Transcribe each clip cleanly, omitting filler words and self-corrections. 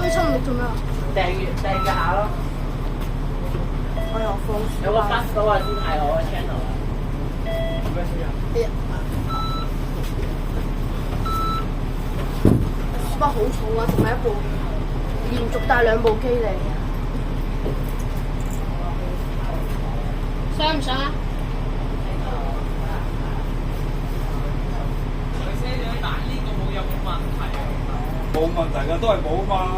376做咩啊？訂下咯。我又放有個 bus 嗰個先係我嘅 channel 啊。咩先啊？書包好重啊，同埋一部連續帶2部機嚟。想唔想啊？冇問題㗎，都係冇嘛。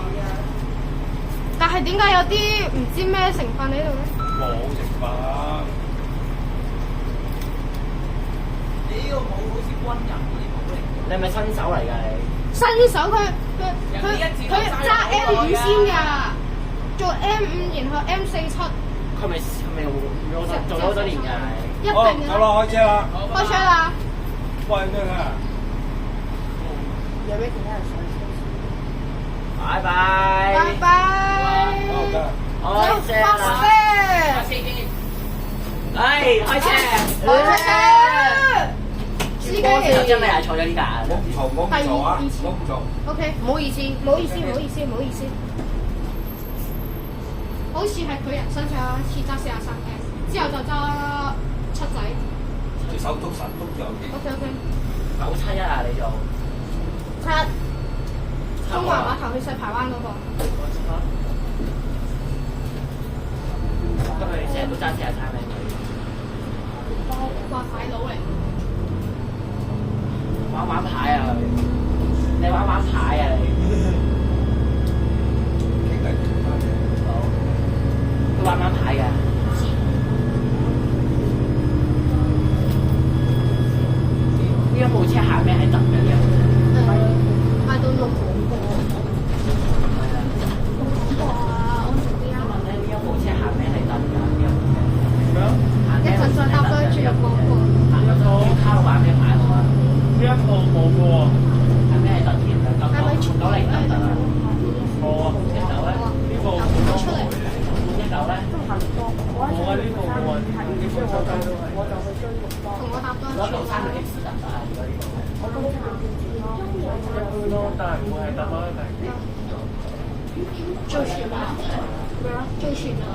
但係點解有啲唔知咩成分喺度咧？冇成分。你呢個帽好似軍人嗰啲帽嚟。你係咪新手嚟㗎你？新手佢揸 M5先㗎，做 M5 然後 M47。佢咪做咗好多年㗎？一定好啦，開車啦。開車啦！喂咩啊？有咩其他人上車？拜拜。拜拜。開車啦！哎，開車！開車！司機真係坐咗呢架。唔好唔嘈啊！唔好唔嘈。 OK，唔好意思，唔好意思，唔好意思，唔好意思。好似係佢人身上似揸43S，之後就揸7仔。隻手篤神篤有啲。OK。971啊，你做7。中環碼頭去西排灣嗰個。今日你成日都揸43咩？哇！快佬嚟。玩牌啊！你玩牌啊你？傾偈傾翻嘅。好。佢玩牌㗎。呢一部車下面係特嘅呢一部車。買到6廣播。係啊。6廣播啊！安全啲啊！問咧，呢一部車下面係特㗎，呢一部車。咩啊？一陣再搭多一轉入廣播。卡玩咩牌好啊？呢一個冇嘅喎。係咩特點啊？990特啊？冇啊。一九咧？呢個冇出嚟。一九咧？冇啊！呢個冇啊！呢個周街都係。同我搭多一攞部轉。3 X 特啊！如果呢個。一般咯，但係唔會係特咯，係。做船啊！做船啊！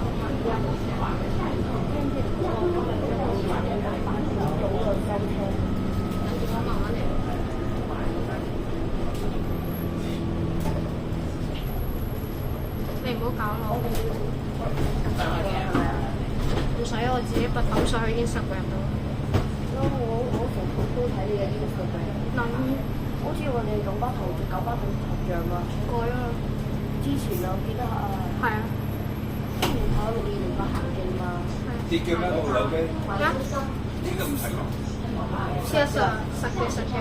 你唔好搞我。唔使，我自己拔頭上去已經10個人啦。我成日都睇你嘅 Instagram，好似我哋九巴頭像啊，改啊！之前我記得啊，係啊。之前跑620個行徑嘛，跌腳咩？部手機？咩？呢個唔係講。事實上，實嘅。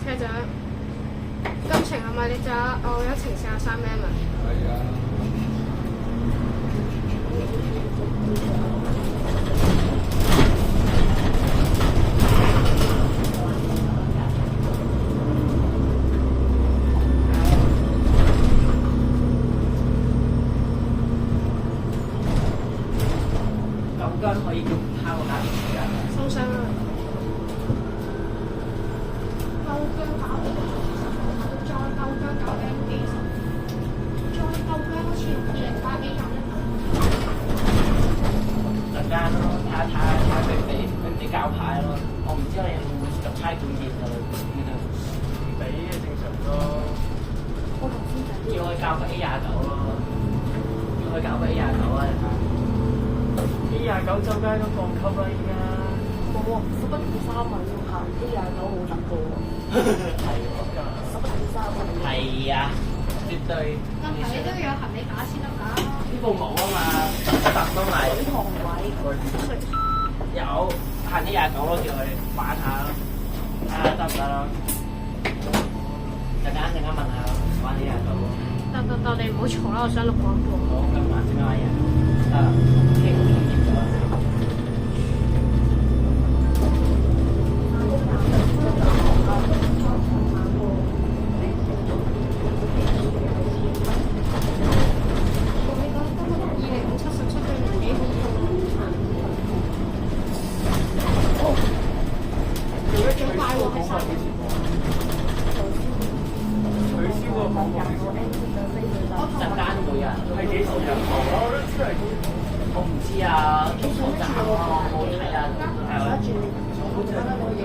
車長，今程係咪你揸我一程43咩嘛？係啊。9間可以用拋個價錢㗎。收聲啦！9姜搞掂，再9姜搞緊40，再9姜好似2008幾咁。陣間咯，睇俾你交牌咯。我唔知你會唔會入差館見佢。俾嘅正常咯。我頭先就叫佢交個 A29咯，叫佢交個 A29啊！A29周街都降級啦，依家。冇喎，11.3啊，要行A29冇得過喎，係喎。 11.3啊。係啊，絕對。問題你都要有行李架先得㗎。呢部冇啊嘛，特都係。啲堂位，有行啲29咯，叫佢玩下咯，睇下得唔得咯。陣間問下咯，玩啲29咯。得，你唔好嘈啦，我想錄廣播。好，咁玩啲咩玩意啊？得啦，傾唔傾掂咗啊？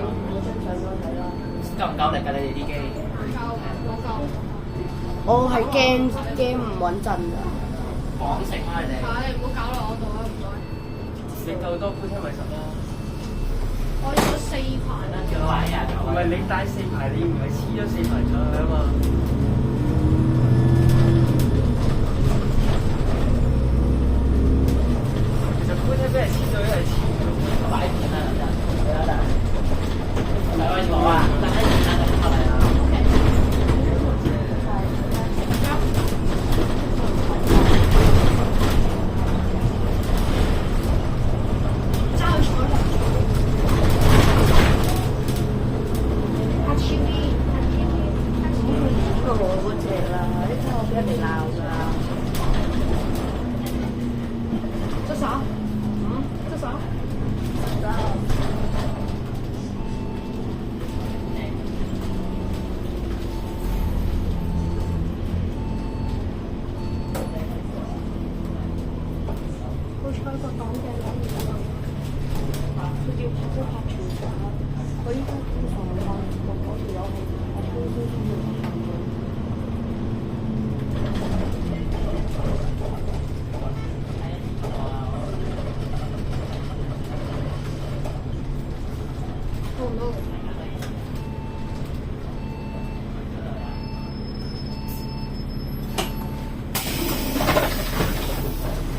我張相俾我睇啦。夠唔夠力㗎？你哋啲機？冇夠。我係驚唔穩陣㗎。綁繩啦你哋。你唔好搞落我度啊！唔該。你夠多杯聽咪實咯。我有4排啦。叫佢話唔係你帶4排，你唔係黐咗4排上去啊嘛。其實杯聽俾人黐咗一係黐咗。擺片啦，等陣，等陣。兩位坐啊，等陣時間就出嚟啦。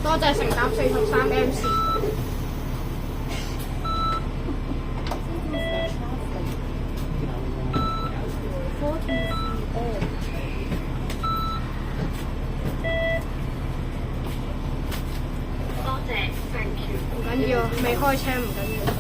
多謝乘搭43MC。唔緊要，未開車唔緊要。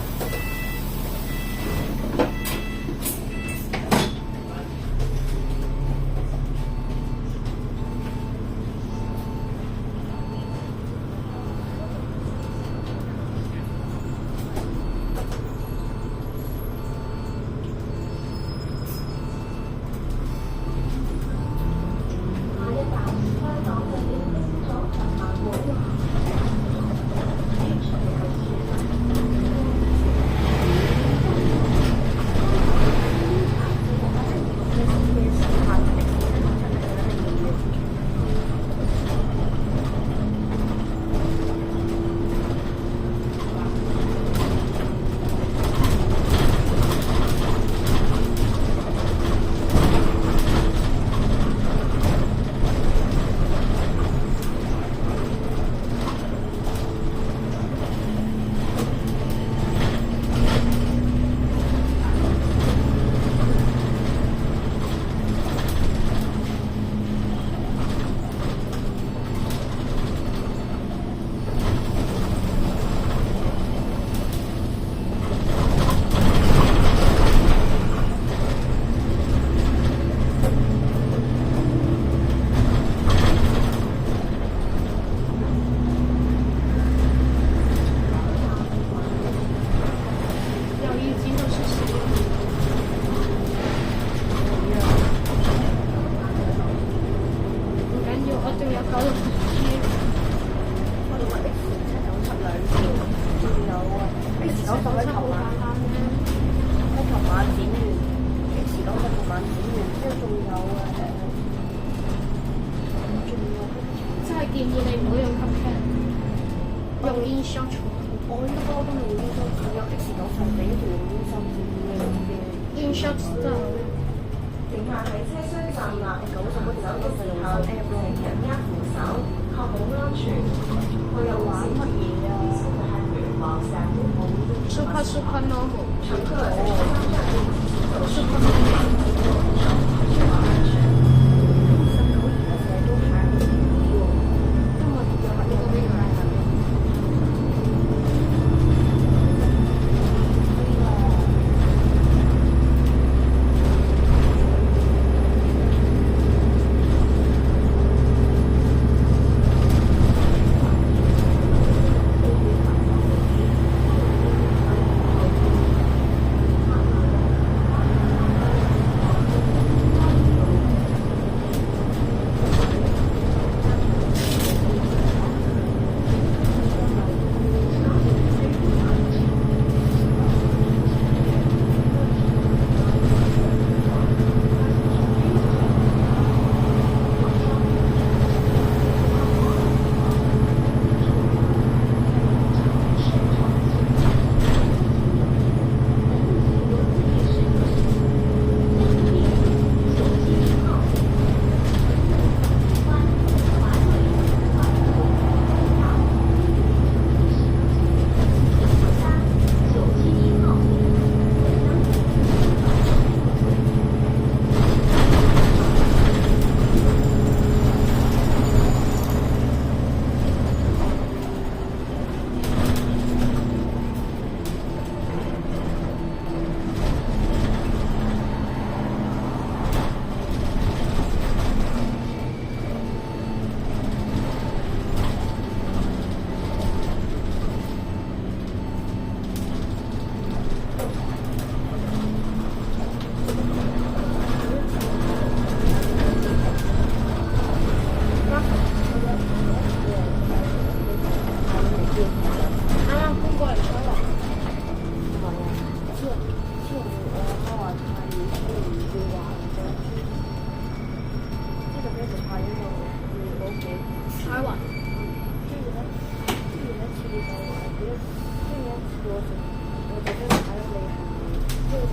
Super normal。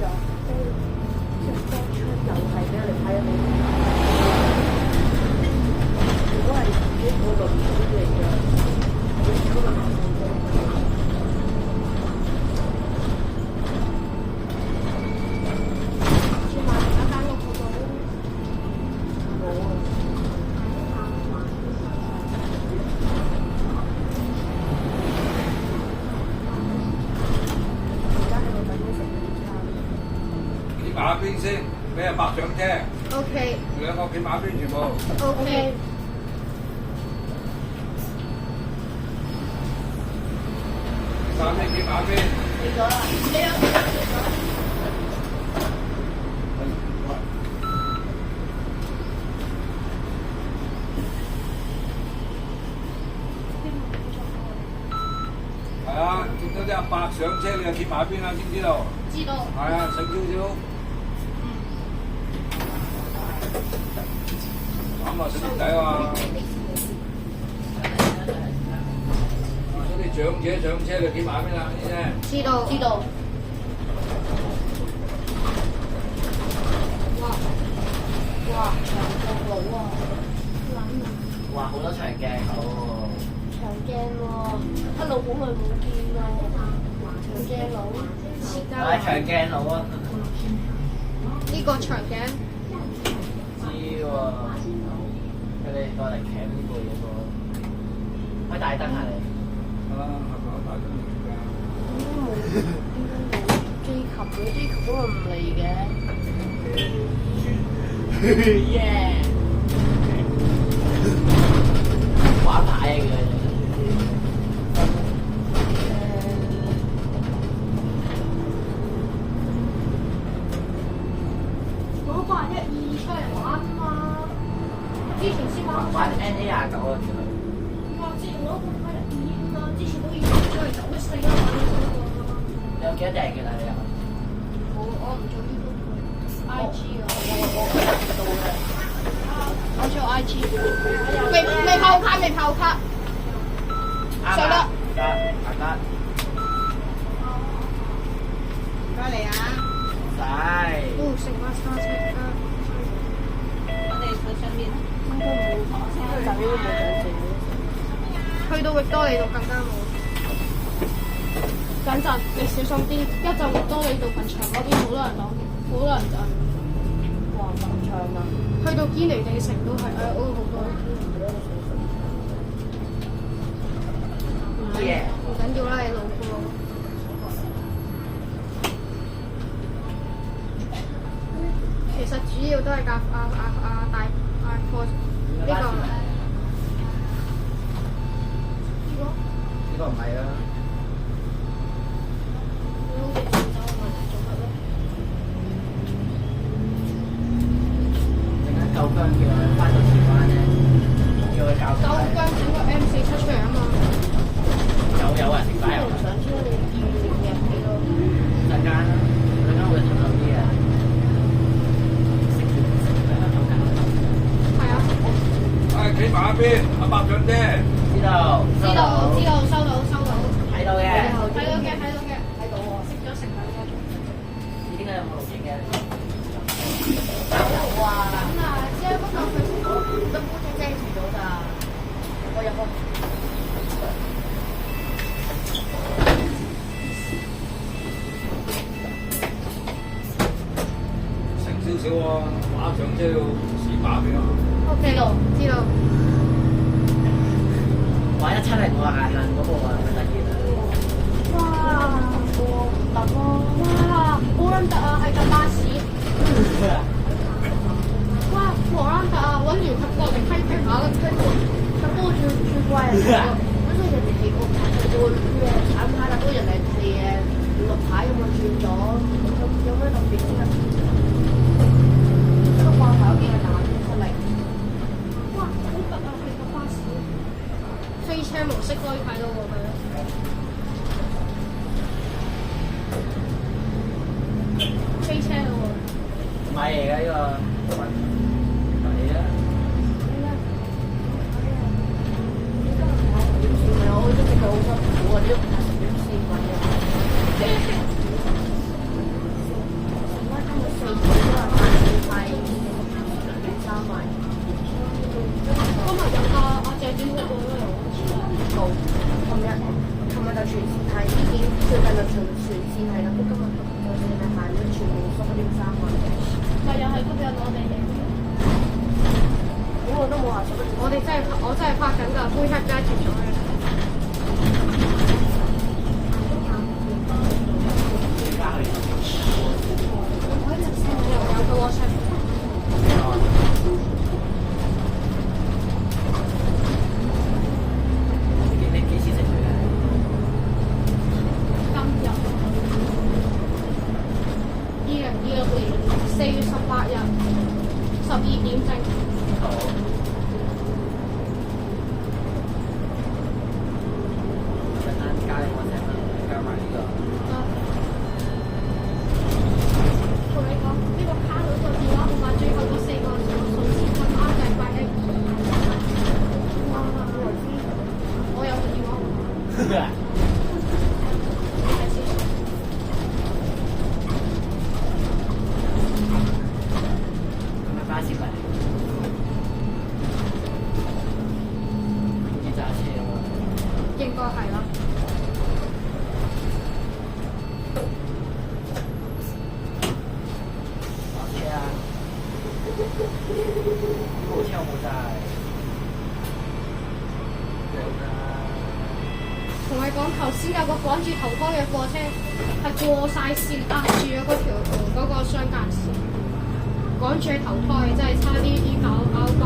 咗，即係當初又係俾我哋睇到。如果係自己嗰度出嚟嘅，會超過5分鐘。先買另一間屋嗰度。冇啊！而家喺度等緊食午餐。企馬邊先，俾阿伯上車， OK 兩個企馬邊全部。 OK。馬邊企馬邊。嚟咗啦！你有係啊，見到啲阿伯上車，你就企馬邊啦，知唔知道？知道。係啊，食少少。咁啊，食啲底啊！嗰啲長者上車就企馬邊啦，呢啲。知道。知道。哇！哇，長頸佬啊！哇，好多長鏡頭喎。長頸喎，一路好耐冇見啦！長頸佬，係長鏡佬啊！呢個長頸。知喎，佢哋過嚟鉗呢個嘢喎。開大燈啊你！啊，係咪大燈嚟㗎？應該冇 J 級嘅，J 級嗰個唔嚟嘅。耶！玩牌嘅佢攞812出嚟玩啊嘛！之前先玩 NA29啊，叫佢。哇！之前攞812啊，之前都已經出嚟走咗4啦玩你有幾多訂嘅啦？你有？我唔做呢個IG 啊，我做 IG，未泡卡，未泡卡，上啦。得，得。唔該你啊。使。哦，食乜叉車啊？我哋去上面應該冇車站，應該冇上線。去到域多利道更加冇。等陣，你小心啲，一陣域多利道墳場嗰邊好多人擋，好多人陣。哇，咁長啊！去到堅尼地城都係好多。嘢。唔緊要啦，你路過。其實主要都係架大貨呢個。呢個唔係啦。舊疆叫佢翻到台灣咧，叫佢搞。舊疆整個 M47出嚟啊嘛。有啊，食擺油。上車你2年幾多？陣間會同到啲啊。係啊。係企馬邊，阿伯上車。知道。收到。睇到嘅。睇到喎，食咗成2個鐘。你點解有冇錄影嘅？有啊！咁啊，只係不過佢都搬咗遮住咗咋，我入去。食少少喎，馬上車到市馬邊啊！ OK，知道。玩170我係行嗰部啊，咪得意啦。哇！特喎！哇！好撚特啊，係架巴士。哇！荷蘭特啊，揾完佢過嚟批評下，他都最怪嘅，嗰陣人哋係個會咩產牌啦，嗰人係綠牌咁啊轉咗，有咩特別啫？個掛牌有幾個打出嚟？哇！好特啊，係架巴士。飛車模式可以睇到喎佢。飛車咯喎。買嘢嘅呢個，係啊。我都覺得好辛苦啊！呢個10點4米啊！ 11點3個人。咪又係吸引我哋嘅。咁我都冇話11點。我真係拍緊㗎，灰黑加住咗嘅。而家去我一直先有個 WhatsApp。你幾時食佢啊？今日2026年4月18日12點正。好。陣間加你我請啦，加埋呢個。同你講，呢個卡佬個電話號碼最後嗰4個數字分啱就係812。哇！我有個電話號碼。你睇先。咁咪巴士嚟。要揸車啊嘛。應該係啦。打車啊！冇車冇債。同你講，頭先有個趕住投胎嘅貨車係過晒線，壓住咗嗰個雙間線，趕住去投胎，真係差啲搞爆。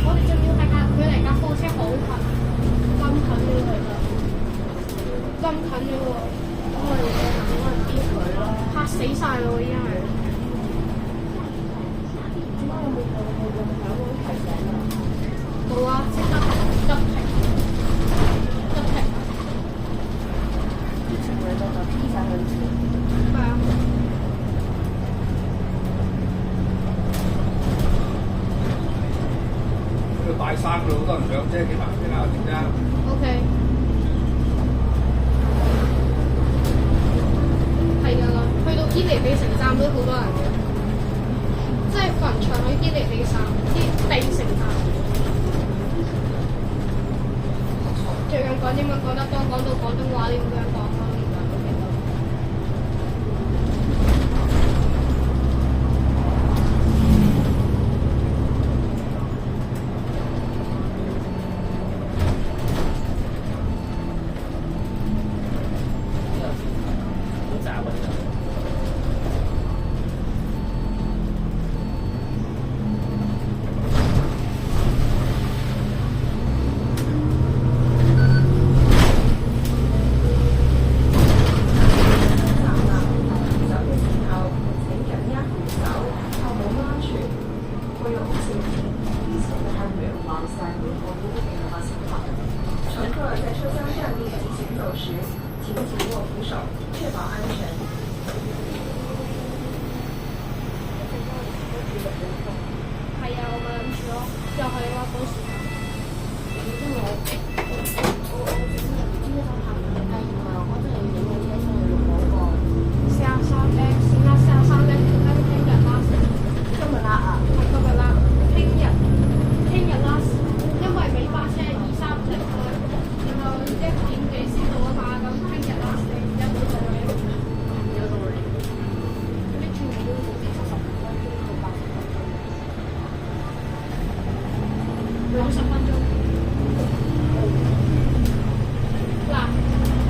我哋仲要係佢離架貨車好近，咁近嘅其實，咁近嘅喎，我哋可能逼佢咯。嚇死晒咯已經係。點解我冇響嗰提醒啊？冇啊！即刻急停。成為咗就 P 晒佢錢。係啊。呢個大山嗰度好多人上車，幾萬幾搞掂啫。OK。係㗎啦，去到堅尼地城站都好多人嘅，即係墳場去堅尼地城站。最近講英文講得多，講到廣東話，你咁樣講咯，而家都記得。好雜啊！係啊，我咪諗住咯，又係話嗰時間。因為我整個行李計然後我真係要影部車上去錄嗰個43M 先啦，43M 聽日啦，今日啦啊！係今日啦，聽日啦，因為尾巴車230去，然後1點幾先到啊嘛，咁聽日啦，1到到嘅。有道理。嗰啲全部都好似70分鐘到80分鐘，90分鐘。嗱，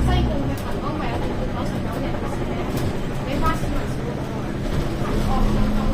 西貢嘅恆安咪有條99人士嘅，你巴士咪少咗好多嘅。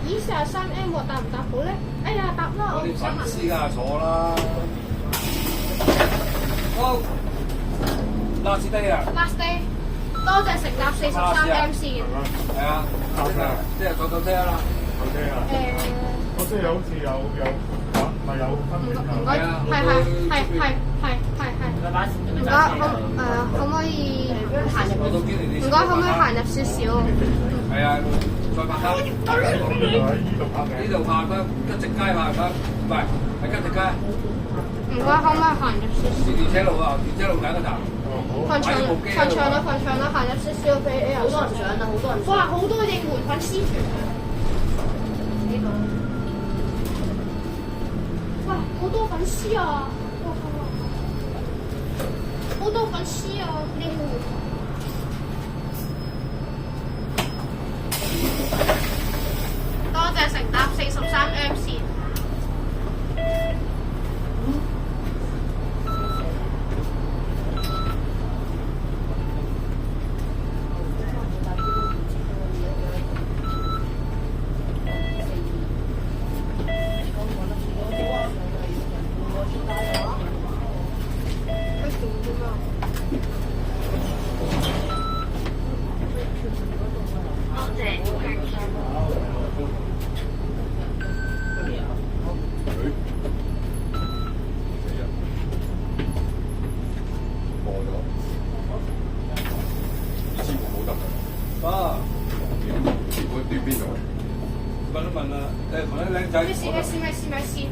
43M 喎，搭唔搭好咧？哎呀，搭啦！我啲唔想行。粉絲梗係坐啦。好，last day 啊！ Last day，多謝成立43M 線。係啊，即係坐車啦。誒，即係好似有咪有分別唔頭該，係。佢把唔該，可唔可以行入？我都見你唔該，可唔可以行入少少？係啊，再拍卡。喺呢度拍嘅。呢度拍得吉直街拍得，唔係喺吉直街。唔該，可唔可以行入少少？電車路啊，電車路揀個站。瞓長啦，行入少少俾好多人上啊，好多人上。哇，好多應援粉絲團啊！呢度。哇，好多粉絲啊！好多粉絲啊！應援。多謝乘搭43M 線。啊，會端邊度？問一問啦，誒問啲僆仔。咩事？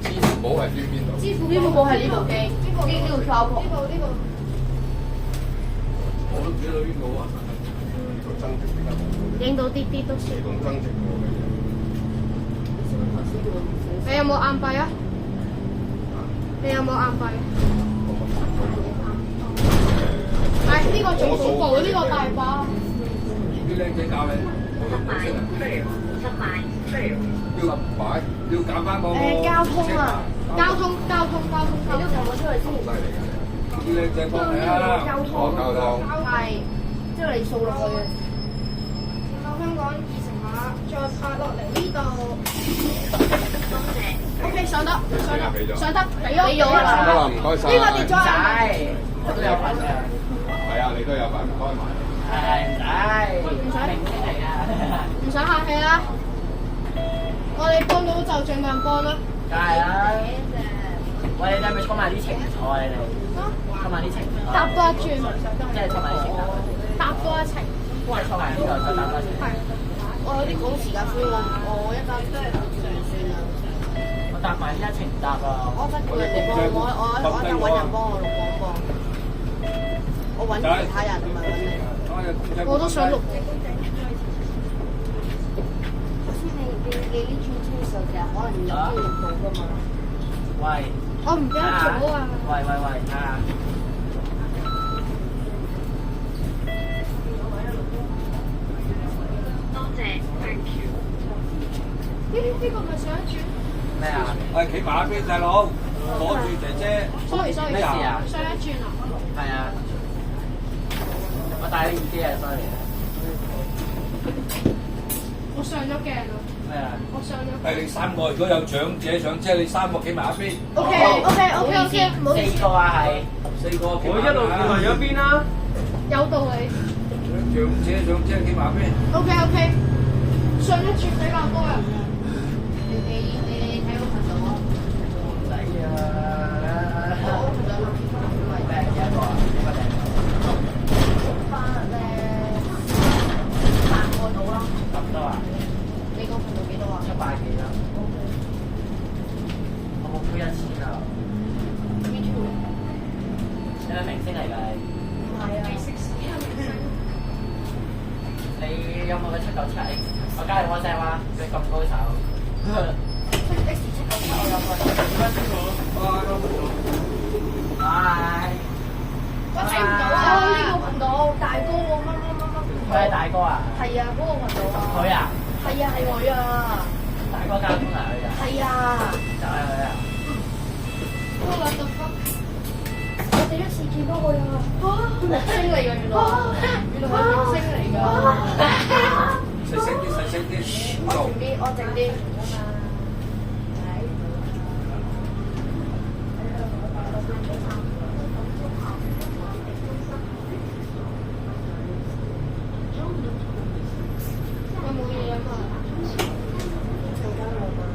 支付寶係端邊度？支付呢部係呢部機，呢度靠譜。呢個。我都唔知道邊個啊。呢個增值比較好。影到啲都算。自動增值過嘅嘢。你有冇硬幣啊？你有冇硬幣？係呢個最恐怖，呢個大把。啲僆仔教你，我都唔識啊。要揀翻個交通啊，交通。你都同我出去先。犀利嘅。啲僆仔幫你啊。交通。交通。係，即係你掃落去嘅。香港2乘碼，再拍落嚟呢度。OK， 上得，俾咗啦。得啦，唔該晒。呢個跌咗啊！我都有份嘅。係啊，你都有份，唔該埋。唔使明星嚟㗎。唔使客氣啦，我哋幫到就盡量幫啦。梗係啦。喂，你哋係咪衝埋啲情錯啊？你哋衝埋啲情錯。搭多一轉，即係衝埋啲情搭。搭多一程。幫你衝埋呢個就搭多一程。係。我有啲趕時間，所以我一間都係算啦。我搭埋呢一程搭啊！我一間叫人哋幫我一間揾人幫我錄廣播。我揾其他人唔係揾你。我都想錄。先你呢轉車嘅時候，其實可能有機會到㗎嘛。喂。我唔記得咗啊！喂啊！呢個咪上一轉？咩啊？係企埋一邊細佬，攞住姐姐。 sorry， 咩事啊？上一轉啊！係啊。我戴咗耳機啊 ，sorry 啊。我上咗鏡啊！咩啊？我上咗。係你三個，如果有長者上車，你三個企埋一邊。OK，唔好意思。四個啊係。四個。我一路叫埋咗邊啦。有道理。長者上車企埋一邊。OK，上一轉比較多人。你睇個頻道啊？唔使啊。我頻道咩幾多個啊？幾個訂？8個到啦。差唔多啊？你個頻道幾多啊？700幾啦。我冇亏1錢啊。YouTube 你係明星嚟㗎你？唔係啊。你有冇個797X？我加你 WhatsApp 啊！佢咁高手。797我有個。拜。我睇唔到啊！呢個頻道大哥喎，乜。佢係大哥啊？係啊，嗰個頻道啊。佢啊？係啊，係佢啊。大哥交通啊佢啊？係啊。就係佢啊？What the fuck？我第一次見到佢啊！明星嚟㗎原來，原來係明星嚟㗎。細聲啲，細聲啲。我靜啲。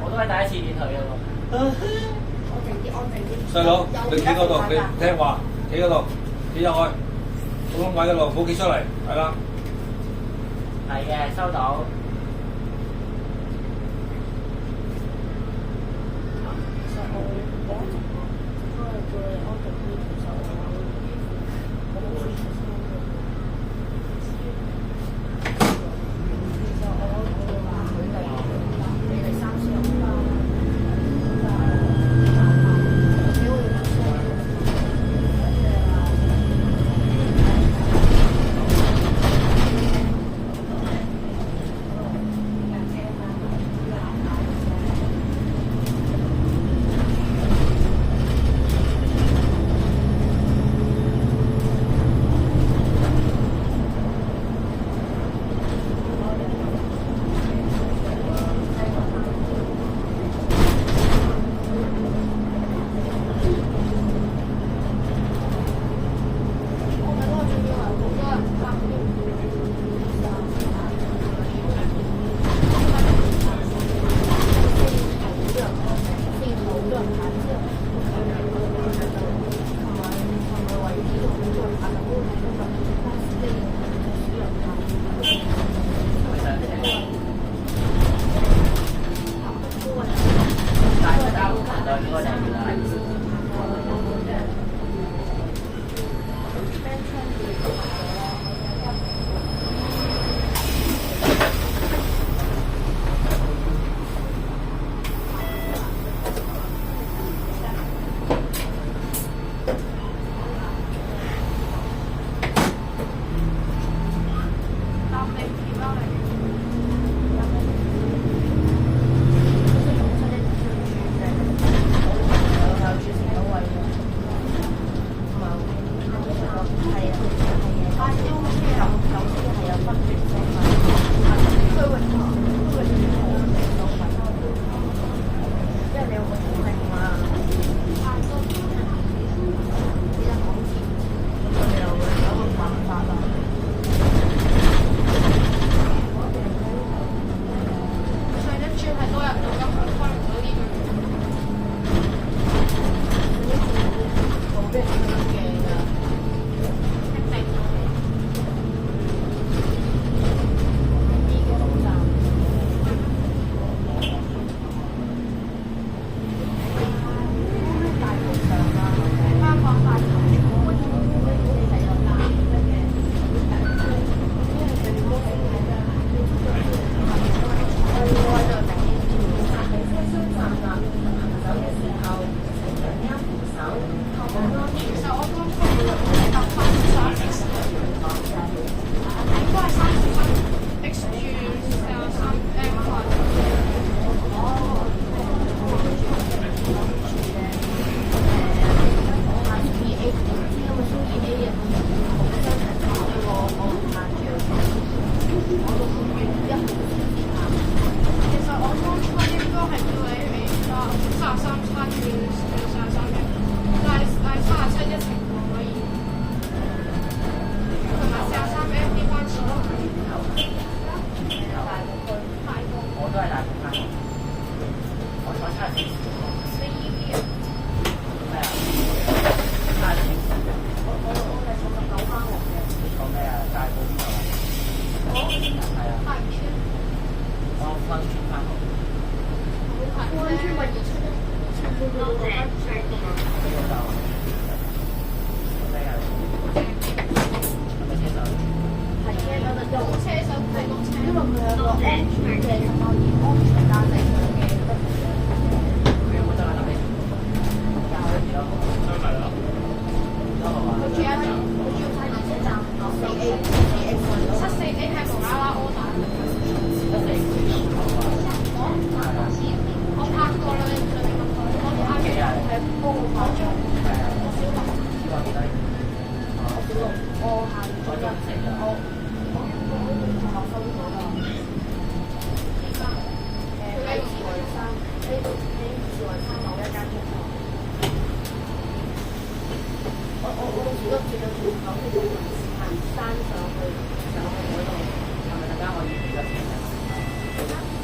我都係第一次見佢啊嘛。安靜啲，安靜啲。細佬，你企嗰度，你聽話，企嗰度，企入去，個窿位嗰度，唔好企出嚟，係啦。係嘅，收到。其實我一直都係叫你安靜啲，其實我好中意其實我會話佢哋你哋三四日啦，俾我哋講聲。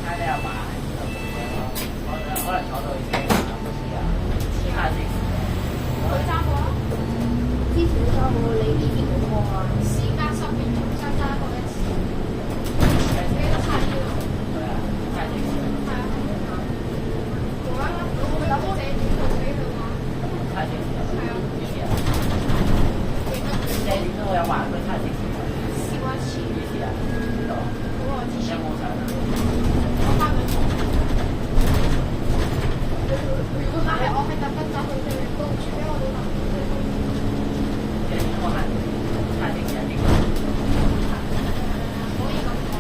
睇你阿爸係可能坐到去車啊，唔知啊，試下先。佢揸過啦，之前都揸過，你以前冇過啊？時間10年重新揸過一次，幾多差啲啊？係啊，揸正時。係啊，無啦啦，我會諗借短途俾佢玩。揸正時啊？係啊，幾時啊？記得借短途有玩過揸正時啊？試過一次，幾時啊？邊度啊？好耐之前有。冇相啊？我翻去坐。但係我係特登走去對高處，因為我老豆借短途係揸正時啊？應該可以咁講。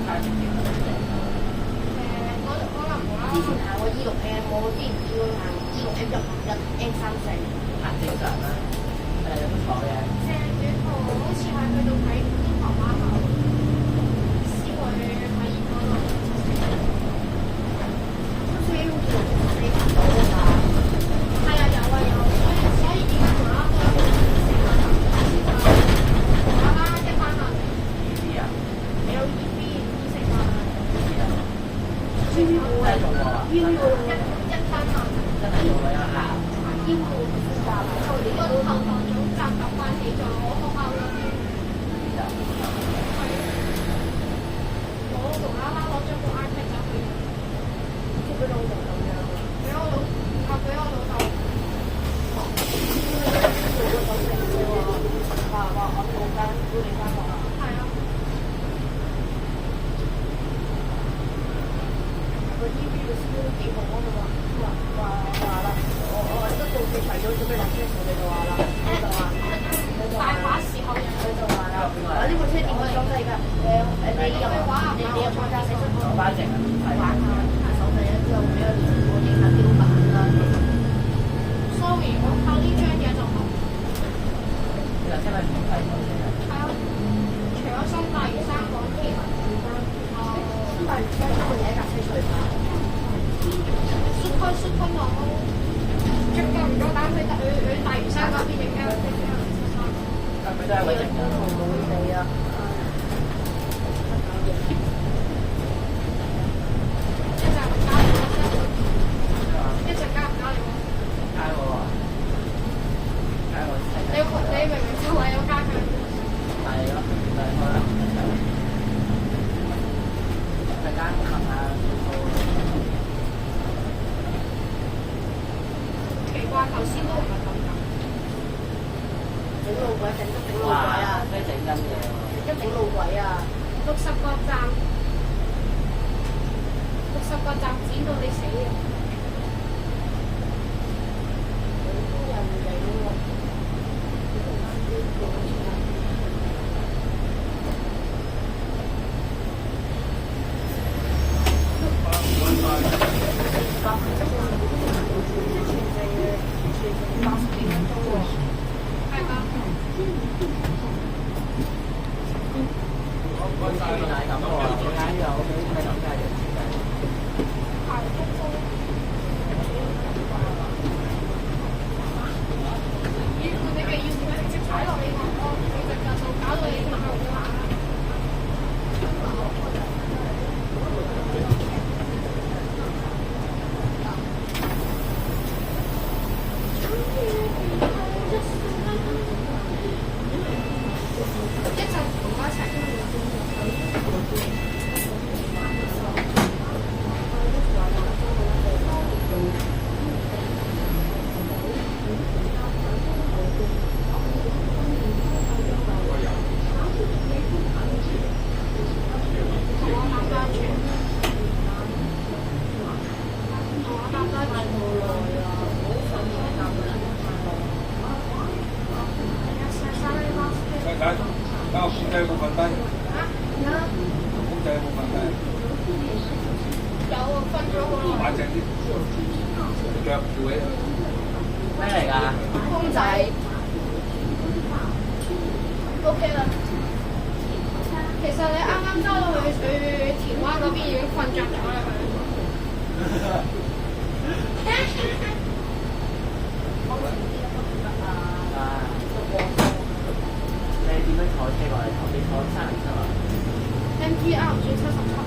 揸正時啊？可能無啦之前啦，行過 E6M，我之前試過行 E6M 入行1N34。行正常啦，有冇錯嘅？借短途好似係去到睇天河碼頭，先會喺熱嗰度。好似你見到㗎。係啊，有啊有，所以點解無啦啦都有無啦啦一班人呢啲啊？ LED 唔食飯，呢啲啊？真係真係做過啊？一班人。真係做過一下。醫護負責後年個後堂總站就關起咗學校嗰邊，我無啦啦攞咗部 iPad 走去，接佢老豆咁樣。俾我老俾我老豆，做個手勢嘅話我冇間搬你翻學啊。係啊，個 EV 嘅師傅都幾好啊嘛，話啦，我都到期齊咗，準備落車坐你就話啦，大把時候人佢就話啦，呢部車點樣裝低㗎？你有放假寫出坐翻正啊？玩下手勢之後，俾我影下雕版啦。 sorry，我靠呢張嘢就冇，你頭先係唔睇到嘅？係啊，除咗新大嶼山港鐵，但係而家都會有一架車出嚟㗎。Super 網，足夠唔夠膽去大嶼山嗰邊影嘅，係咪都係為正㗎？冇地啊！一陣加唔加你？加我啊！加我你明明就話有加佢，係咯，就係我啦。陣間問下奇怪，頭先都唔係咁㗎。整路軌，整路軌啊！咩整緊嘢喎？一整路軌啊！60個站，60個站剪到你死啊！人整喎。係嘛？呢邊係咁喎，點解有咩咁嘅嘢？排風風。咦？你哋要點樣直接踩落你個你隻腳度，搞到你行路行啊？一陣同我一齊。細仔，間屋公仔有冇瞓低？公仔有冇瞓低？有啊，瞓咗好耐。擺正啲，腳翹起。咩嚟㗎？公仔 OK 啦。其實你啱啱揸到去田灣嗰邊已經瞓着咗啦，啊！你點樣坐車過嚟？你坐307啊？ MTR 轉77。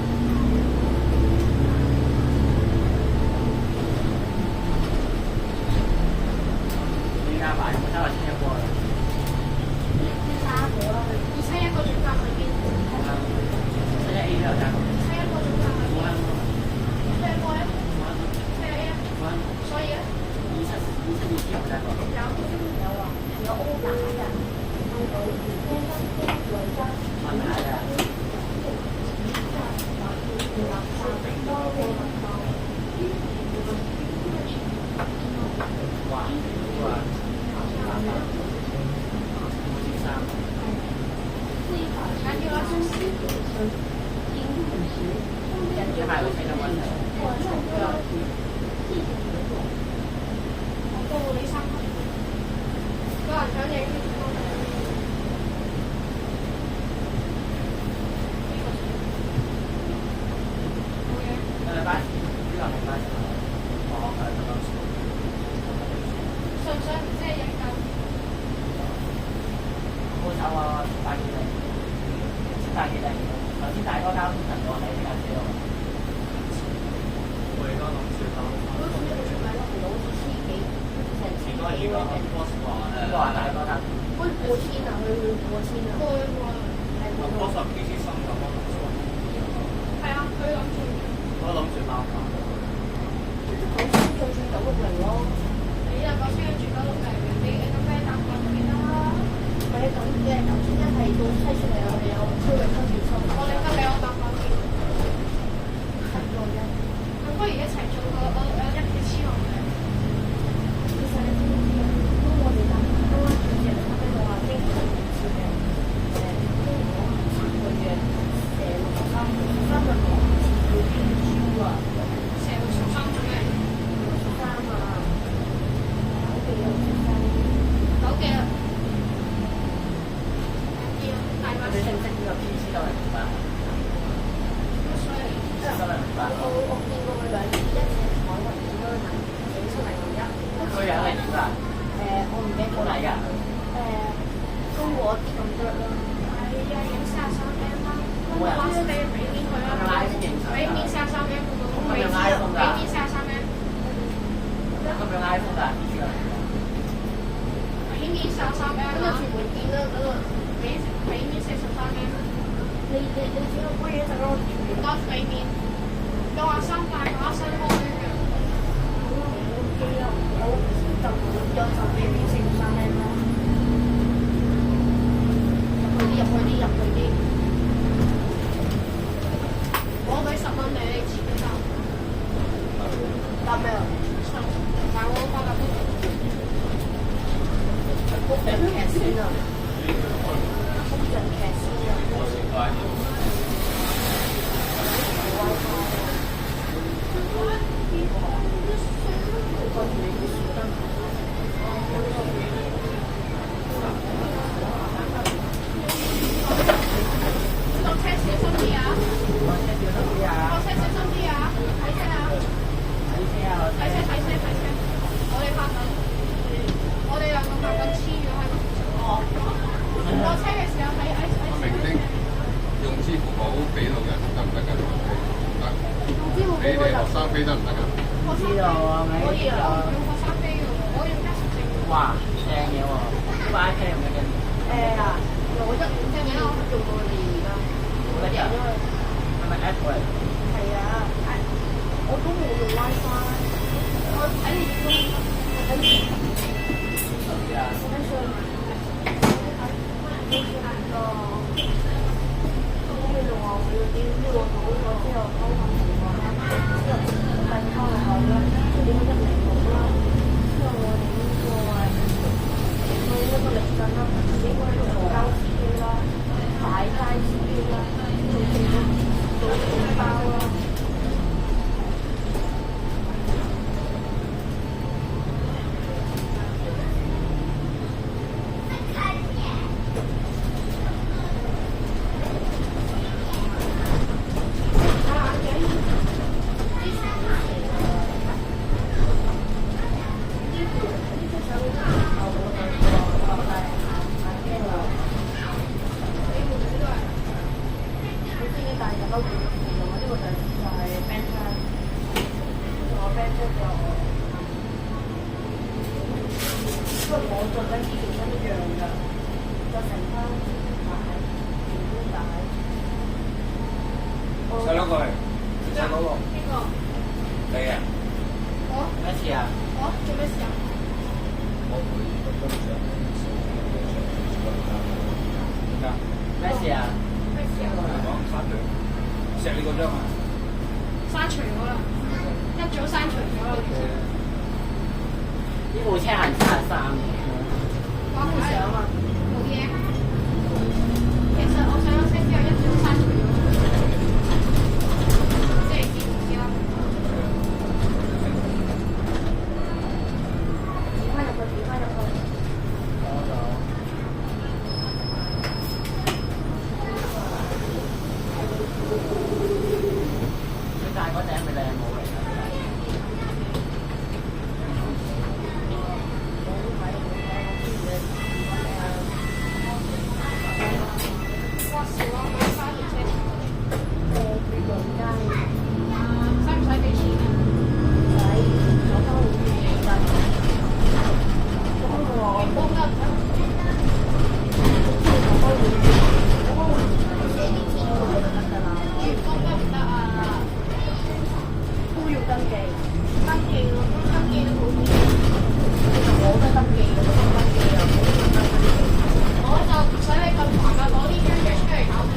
一係會睇到問題。到你3分，有人想影。拜拜，呢個係拜拜。我係咁樣說。純粹唔知係影緊。冇錯啊，大幾嚟？大幾嚟？頭先大哥交通頻道喺呢架車度。我而家諗住交通。好似呢個全買落嚟好似千幾，成千幾喎。呢個係大哥交通。會過千啊！佢會過千啊！係過到。係啊，佢諗住。我諗住包翻。九千最轉960咯。你又9千住960，你咁咩搭法就記得啦。唔係咁嘅，91係到西出嚟，我哋有超域跟住收。我哋得你我搭法先。10個啫。咁不如一齊做個一條黐龍嘅。其實你知唔知啊？當我哋搭都直接喺度話經常接嘅經過3個月63日講要邊招啊？成63做咩63啊！9幾？9幾啊？大把你識唔識呢個 PC 都係明白？乜水嚟？真係明白。我見過佢2次，1次係海運點樣睇影出嚟1，佢樣係點㗎？我唔記得咗好睇㗎。高我啲咁多啦。係啊，影33M啦。咁我話你俾面佢啦。俾面33M佢個俾面33M。咁用 iPhone 㗎？俾面33M 咁就啦。全部見啦，嗰個俾面43M。你只要杯嘢就嗰個全部多俾面。又話新大把新開嘅。機啦，我就俾面43M咯。入去啲。我俾10蚊你，你自己搭。搭咩啊？但我發覺福人劇先啊！福人劇先啊！落車小心啲啊！落車小心啲啊！睇車啊！睇車！我哋拍緊，我哋兩個拍緊黐咗喺度。落車嘅時候阿明丁用支付寶俾路人得唔得㗎？得。俾你學生飛得唔得㗎？知道啊，咪可以啊，用學生飛嘅喎，我用加速證。哇，正嘢喎！呢把 iPad 用緊。我1.5隻嘢我用到你而家。好得意啊！係咪 Apple 嚟？係啊，我都冇用 WiFi。我睇你都睇你。係啊。我睇上網。跟住話佢點呢個好咗之後溝通情況啦，之後遞溝落去啦，即係點樣106啦，之後我哋應該去一個凌晨啦，應該喺度嘈交司機啦，擺街司機啦，仲見到錢包啦。細佬過嚟，細佬落。邊個？你啊？咩事啊？做咩事啊？咩事啊？咩事啊？錫你嗰張啊？刪除咗啦，一早刪除咗啦。呢部車係73嘅。講冇相啊？冇嘢。其實我上咗車之後一早刪除咗。嗰頂咪靚帽嚟㗎。哇！少啊，買花條車使唔使俾錢啊？員工得唔得？員工得唔得啊？都要登記，登記咯，登記都好啲。我都登記，我都登記啊，我就唔使你咁煩啦，攞啲張嘢出嚟搞掂。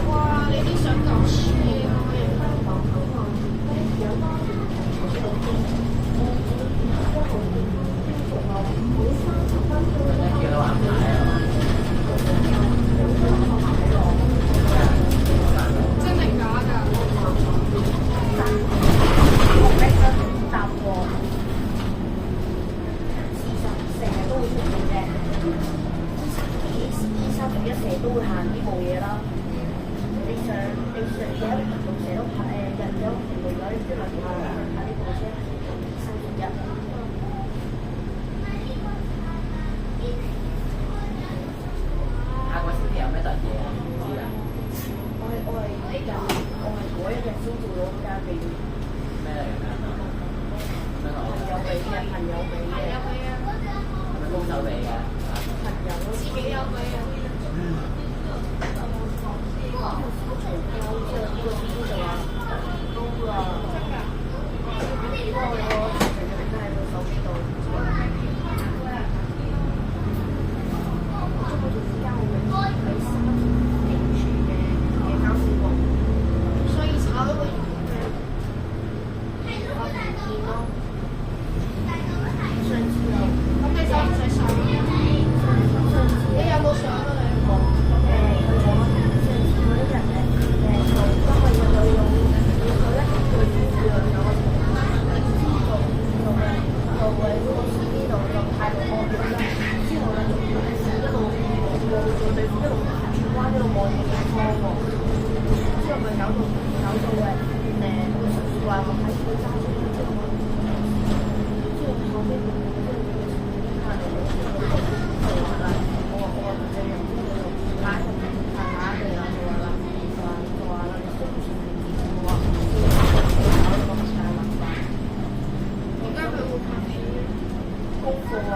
哇！你啲相咁 share 啊！叫到硬牌啊！真定假㗎？答過，事實成日都會出現嘅。231成日都會行呢部嘢啦。你上而家啲頻道成日都拍印咗條女啲文化拍呢部車231。下個星期有咩特嘢啊？唔知啊。我係嗰一日先做到家記。咩嚟㗎？咩嚟㗎？朋友俾嘅，係啊係啊，係咪高手俾嘅？朋友自己有俾啊。之後呢個師傅就話高啊，幾多個成日都喺個手機度。中國仲交嘅喺3條警署嘅交線部，所以炒咗佢。我唔見咯。上次又咁你使唔使上啊？你有冇上啊你？佢講上次嗰啲人咧就因為佢用佢咧佢有個就喺嗰個司機度就態度惡劣啦，之後咧一路望住對方，一路轉彎一路望住對方喎，之後咪搞到個神父話我睇住佢揸車之後，之後後尾佢翻嚟就話啦，我話你又唔知佢又拉佢拉佢啦，就話啦，你信唔信你自己？我話搞到咁大麻煩。而家佢會拍片。功課啊，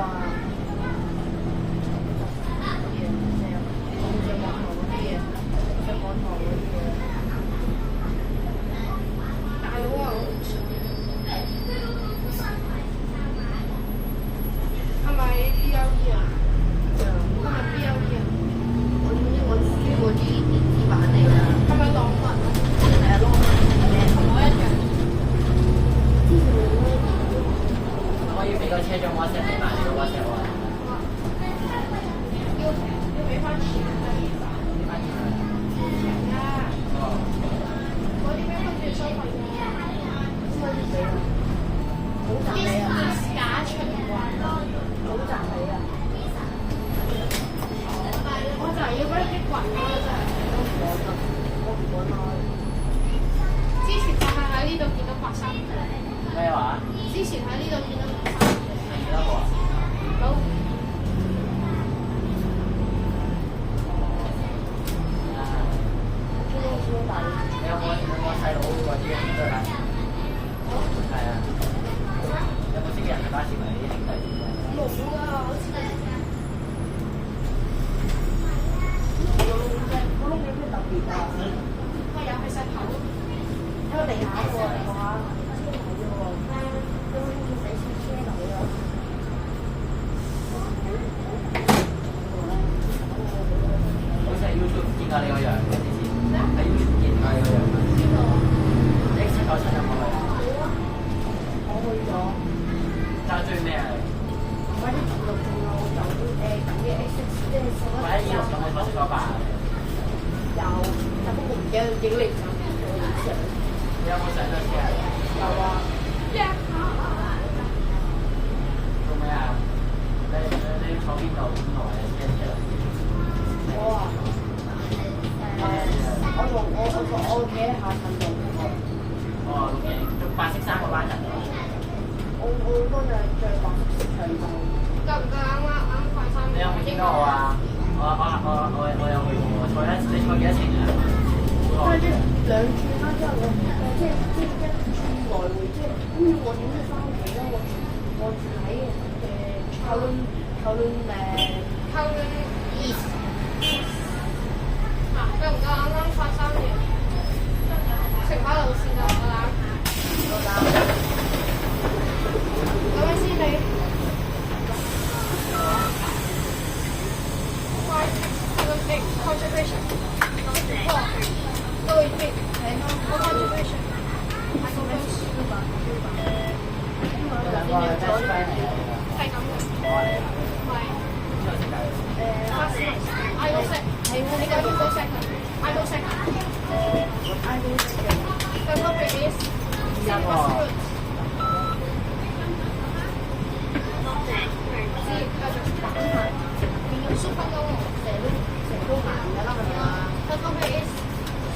啲嘢咩啊？上網堂嗰啲嘢，上網堂嗰啲嘢。大佬啊，我唔信。係咪 BLE 啊？係咪 BLE 啊？我輸嗰啲電子版嚟㗎。係咪朗文啊？係啊，攞同我一樣。可以俾個車長 WhatsApp 俾埋你個 WhatsApp 啊！要俾翻錢啊！俾翻錢啊！平啊！哦，嗰啲咩跟住收費嘅？好賺你啊！啲假循環。好賺你啊！我就係要嗰啲激暈咯，真係。我唔講啦。之前就係喺呢度見到白衫。咩話？之前喺呢度見到白衫。係幾多個啊？好。你有冇細佬嗰啲嘅對啦？係啊。有冇識嘅人係巴士咪啲兄弟啲嘅？冇啊，好似個窿有咩特別啊？我又係石頭。喺個地下喎，地下車位喎，都好似洗車樓啊！好似喺 YouTube 見過你個樣嘅之前，喺 YouTube 見過你個樣。X97有冇去？我去咗。揸追咩啊？買啲自動仲有等嘅 X，即係11。買啲260有冇拖車嗰把？有，但不過唔記得影嚟相。你有冇上咗車啊？有啊。做咩啊？你坐邊度咁耐啊？我啊，我企喺下層度。哦，OK，着白色衫嗰班人啊。我嗰日着白色長袖。夠唔夠啱快衫？你有冇見到我啊？我有去過，坐一你坐幾多程啊？即係2轉啦，之後即係1轉來回，即係跟住我點知翻屋企咧？我住喺後lunEast。嗱，夠唔夠啱快衫嘅？食翻路線就好啦。咁樣先你。Big concentration. Go with big. Concentration. I suppose. 兩個係 best friend 嚟嘅。係咁嘅。我嚟啊。唔係。邊個識㗎？I go second. 你究竟 go second? I go second. The topic is fast food.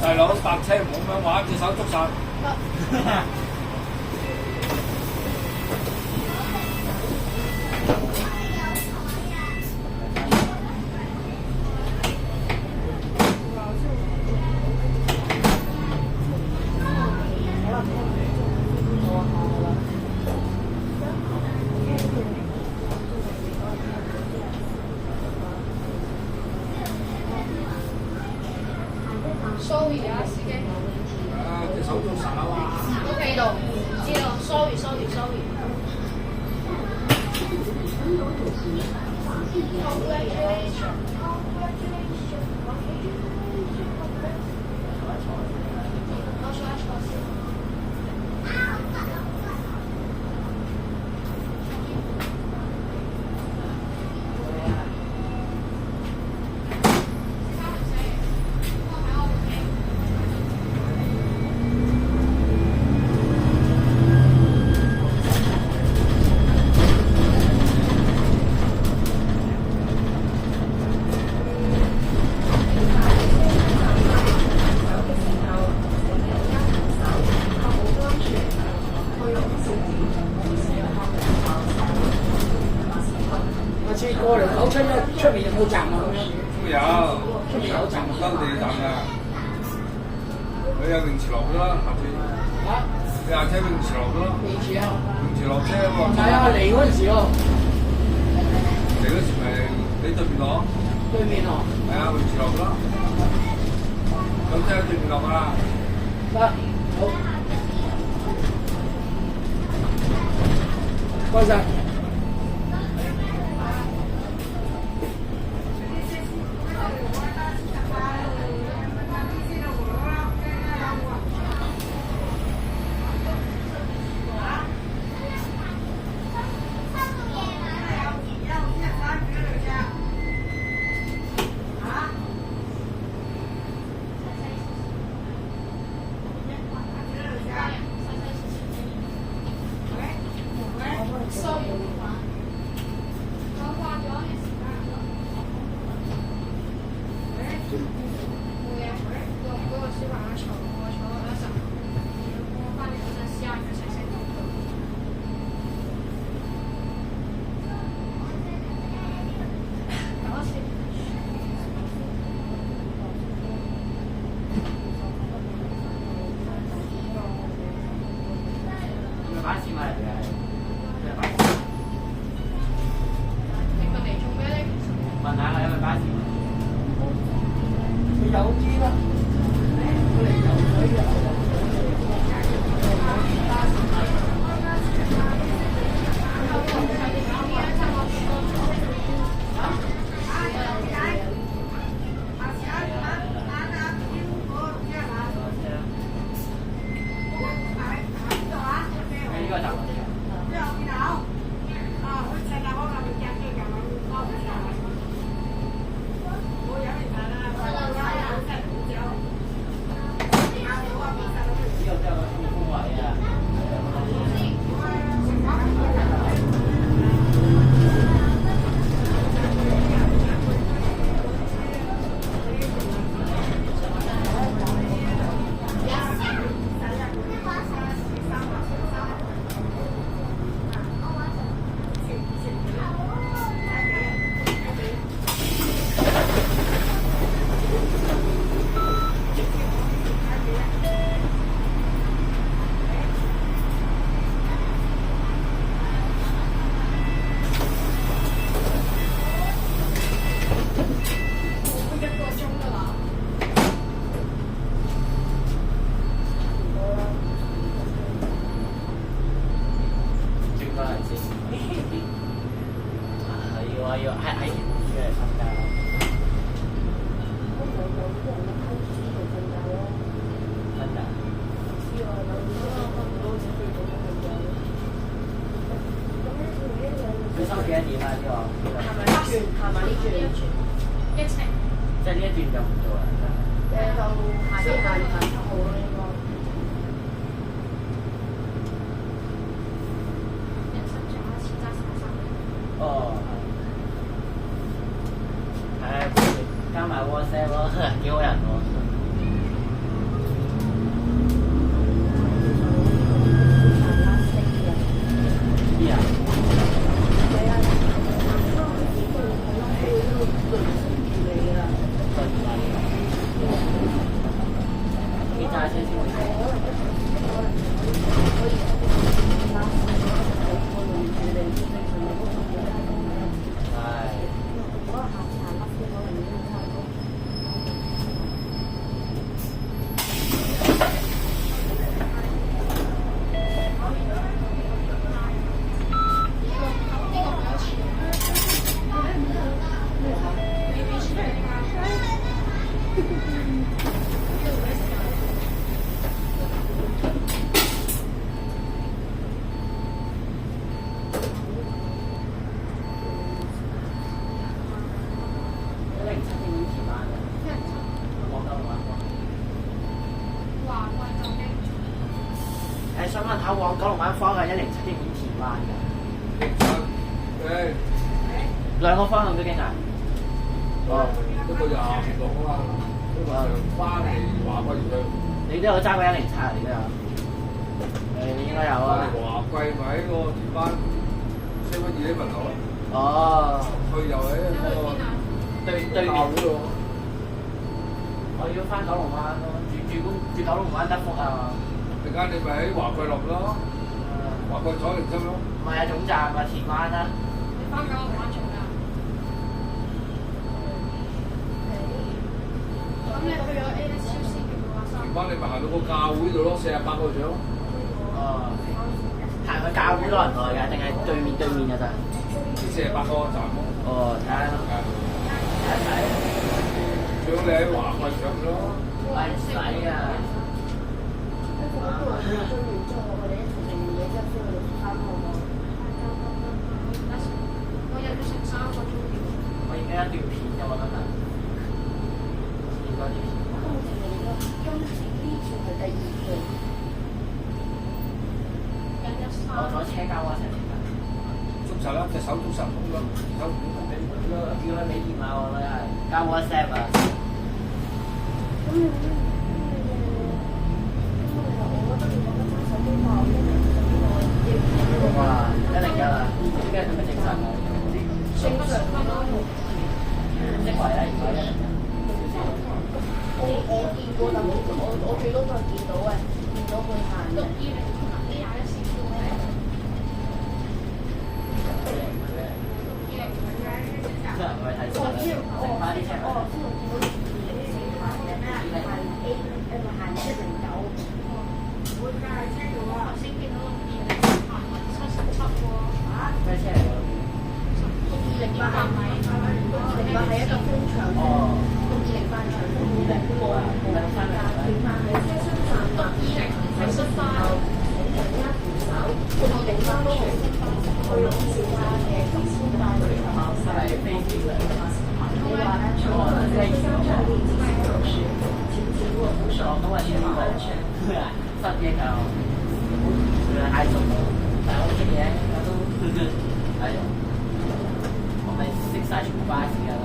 細佬搭車唔好咁樣玩，隻手捉實。Sorry 啊，司機。隻手捉實啊嘛。知道，sorry。過嚟口出面有冇站啊？咁樣都有，出面有站啊？收地站㗎。佢有泳池落㗎啦，下次。嚇？你下車泳池落㗎咯。泳池啊？泳池落車喎。唔係啊，嚟嗰陣時喎。嚟嗰時咪你對面落。對面喎。係啊，泳池落㗎啦。咁即係對面落㗎啦。得，好。唔該曬。巴士咪嚟嘅，咩巴士？你問嚟做咩咧？問下佢係咪巴士？佢有啲啦，佢嚟游水嘅。呢個站嚟嘅。啲人咧喺呢度瞓覺咯。真㗎？唔知喎，有啲人瞓到好似最早咁瞓覺。咁咧，佢一樣。佢收幾多點啊？呢個？係咪呢轉？係咪呢轉？一程即係呢一段就唔做啦。就下邊下7號咯應該。人生仲有一次揸3年。哦，係。加埋 WhatsApp 咯，幾好人喎。啲啊？係啊，你揸車先會睇。想問下往九龍灣方向107點幾田灣㗎？兩個方向都經啊？哦，一個就行唔到啊嘛，一個就翻嚟華貴園區。你都有揸過107啊？你都有？你應該有啊。華貴咪喺個田灣712呢門口咯。哦。佢又喺嗰個對面嗰度。我要翻九龍灣咯，住九龍灣德福啊。陣間你咪喺華貴落咯，華貴左定心咯。唔係啊，總站啊，田灣啦。你翻九龍灣做㗎？咁你去咗 AS 超市嘅話，田灣你咪行到個教會度咯，48個獎。哦。行去教會耐唔耐㗎？定係對面㗎咋？48個站咯。哦，睇下咯。睇一睇。最好你喺華貴上咯。唔使啊。我哋一齊食完嘢之後先去63號喎。我日要食3個鐘條。我而家一段片㗎喎，今日。應該啲片。今次呢條係第2條。我坐車交啊，成日。捉實啦，隻手捉實咁咯，手唔好俾叫佢俾電話我啦，係交 WhatsApp 啊。哇！101啊，依家係咪正常啊？正常咯。即係啦，而家101。我見過，但我最多都係見到嘅，見到佢行。620呢21線路咧。真係唔係睇錯啦，剩翻啲車牌。頭先見到620行77喎。咩車嚟㗎620八米。620係一個工場。哦。620班場。620係失敗。失憶啊！太熟啦，但係我識嘢，我都係我咪識晒全部巴士㗎啦。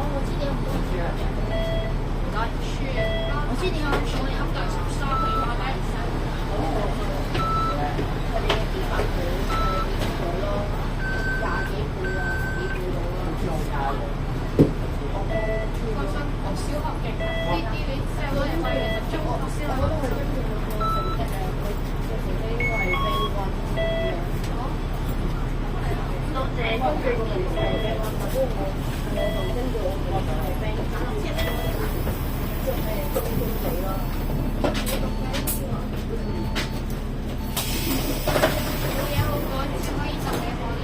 我知點解去，我知點解去，我哋噏第13，佢話第13。冇嘢好講，你先可以就你可憐。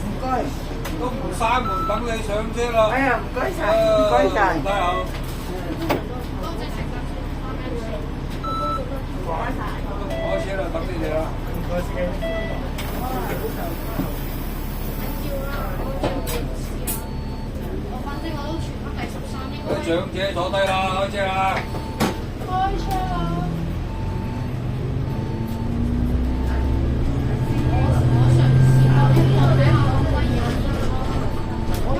唔該。都唔閂門等你上車啦。哎呀，唔該晒，唔該晒。唔該啊。多謝食緊先，翻咩先？開車啦，等你哋啦。唔該司機。要啦，我要點試啊？我反正我都全級第13，應該。長者坐低啦，開車啦。開車啦！我嘗試下呢個睇下可唔可以有啲因為我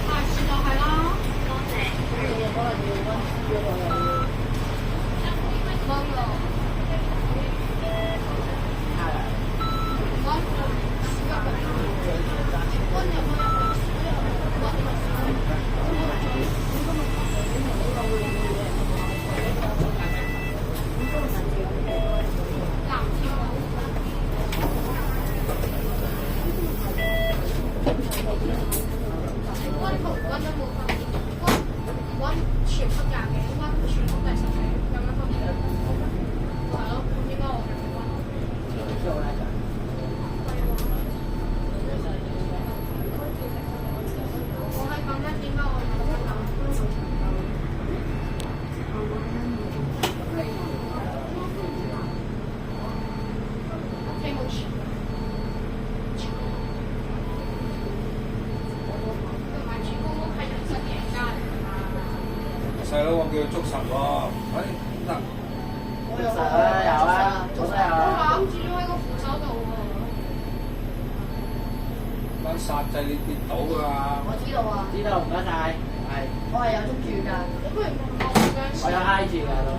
下次就係啦。溫同溫都冇分別，溫全級廿幾，溫全級第10幾，有咩分別？係咯，咁應該我係溫。我係咁咧，點解我係溫啊？聽冇事。細佬，我叫佢捉實喎，哎得。有啊有啊，我都有我啊。攬住咗喺個扶手度喎。班煞掣你跌到㗎嘛？我知道啊，知道，唔該晒。係，我係有捉住㗎。你不如問我張我有挨住㗎都。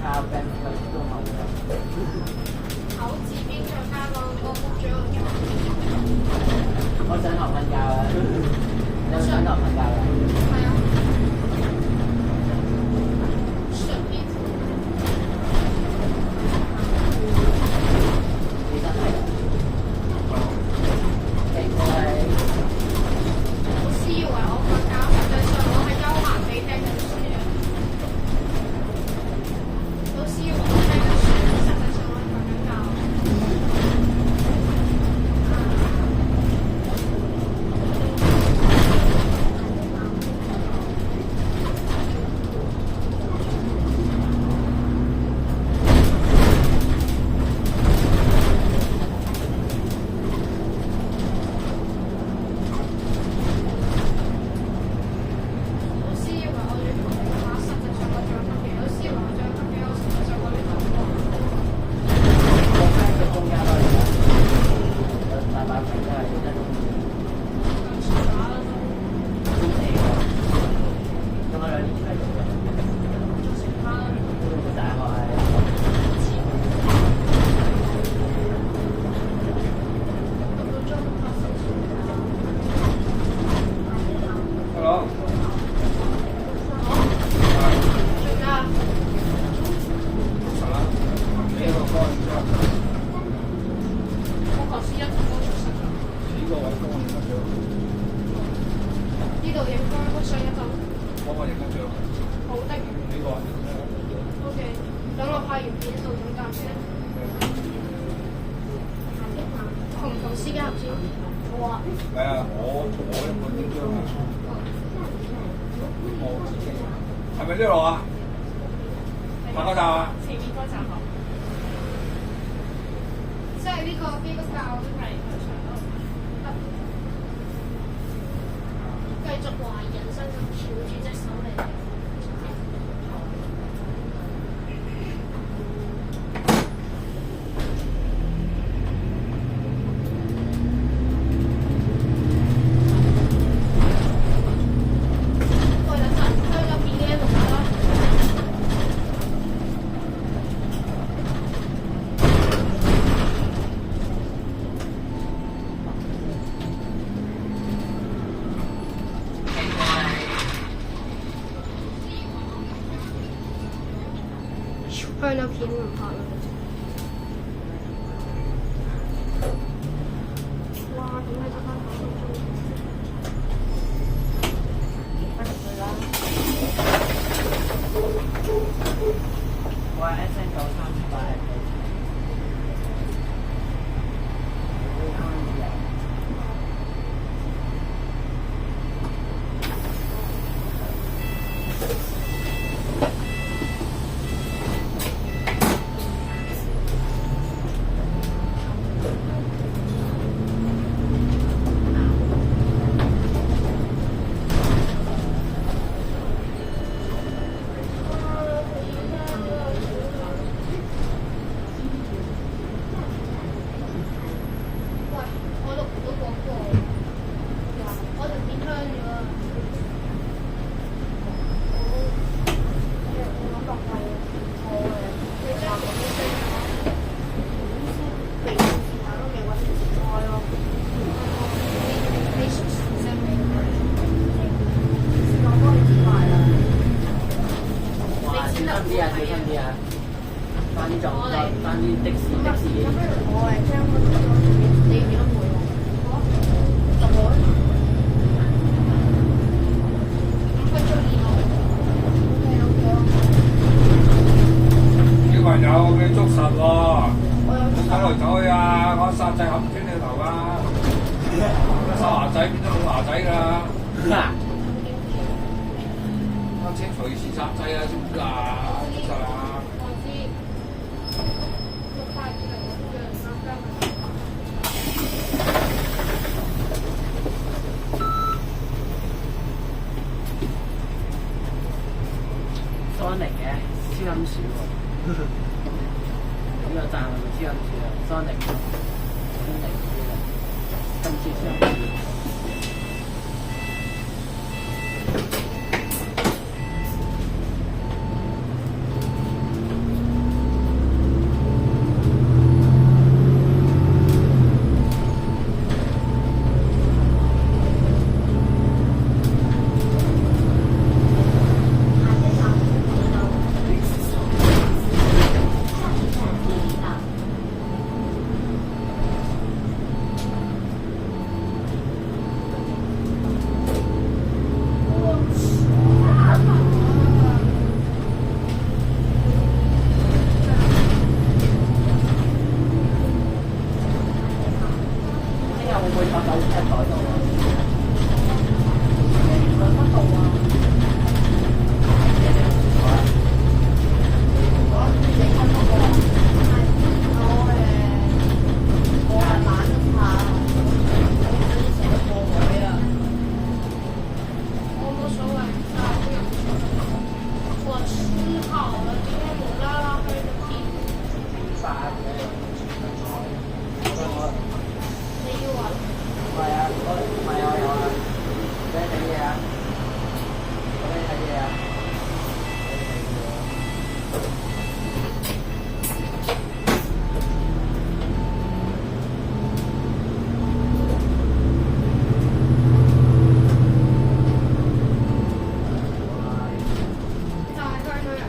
差 band 都好嘅。口字邊再加個歌曲最後做。我上堂瞓覺啊！有上堂瞓覺㗎？係啊。順便。其實係。應該。老師以為我瞓覺，實際上我係休閒地聽緊書嘅。老師以為我聽緊書，實際上我係瞓緊覺。老師以為我要同你話，實際上我仲有乜嘢？老師以為我仲有乜嘢？我實際上我呢度我喺個中間咯，而家有大把朋友係一種講笑話啦都。中四嘅，咁我2年係讀嘅，食翻啦。大學係。讀到中學先算。係咯。最佳。啥？幾個方案？我頭先一同都出色㗎。幾個位方案影得最好？呢度影翻幅相一陣。方案影得最好。好的。呢個啊。 O.K. 等我拍完片就影鑑先。同唔同司機合照？好啊。係啊，我一本影張啊。我自己。係咪呢度啊？拍嗰站啊？前面嗰站好。即係呢個邊個教都係佢上咯。繼續懷疑人生咁翹住隻手嚟。喂，等陣推咗片嘅錄啦。開咗片唔拍啦。哇！點解得翻9分鐘？我係 SN938。喂，我錄唔到廣告，我條片香咗啊！你將條片聲咗？你熟聲未？哇！小心啲啊！小心啲啊！翻啲撞翻啲的士。你幾多倍喎？10倍。5分鐘以內。小朋友俾捉實喎，我有走嚟走去啊！我殺仔冚穿你頭㗎，沙牙仔變咗老牙仔㗎啦！啱先隨時殺仔啊，知唔知啊？知啊！我知。6塊2嚟嘅，叫人殺雞咪。Sonic 嘅超音鼠喎，呢個站係咪超音鼠啊？Sonic 今次超音鼠。了，今天无啦啦去咗邊？飯嘅，你要啊？唔係啊，唔係啊，有啊，你睇嘢啊？你睇嘢啊？就係佢去人。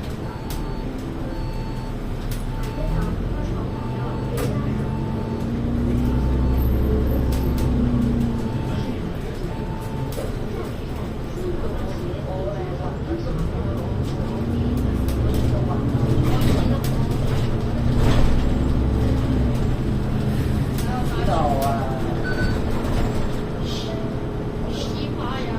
知道啊。西班牙。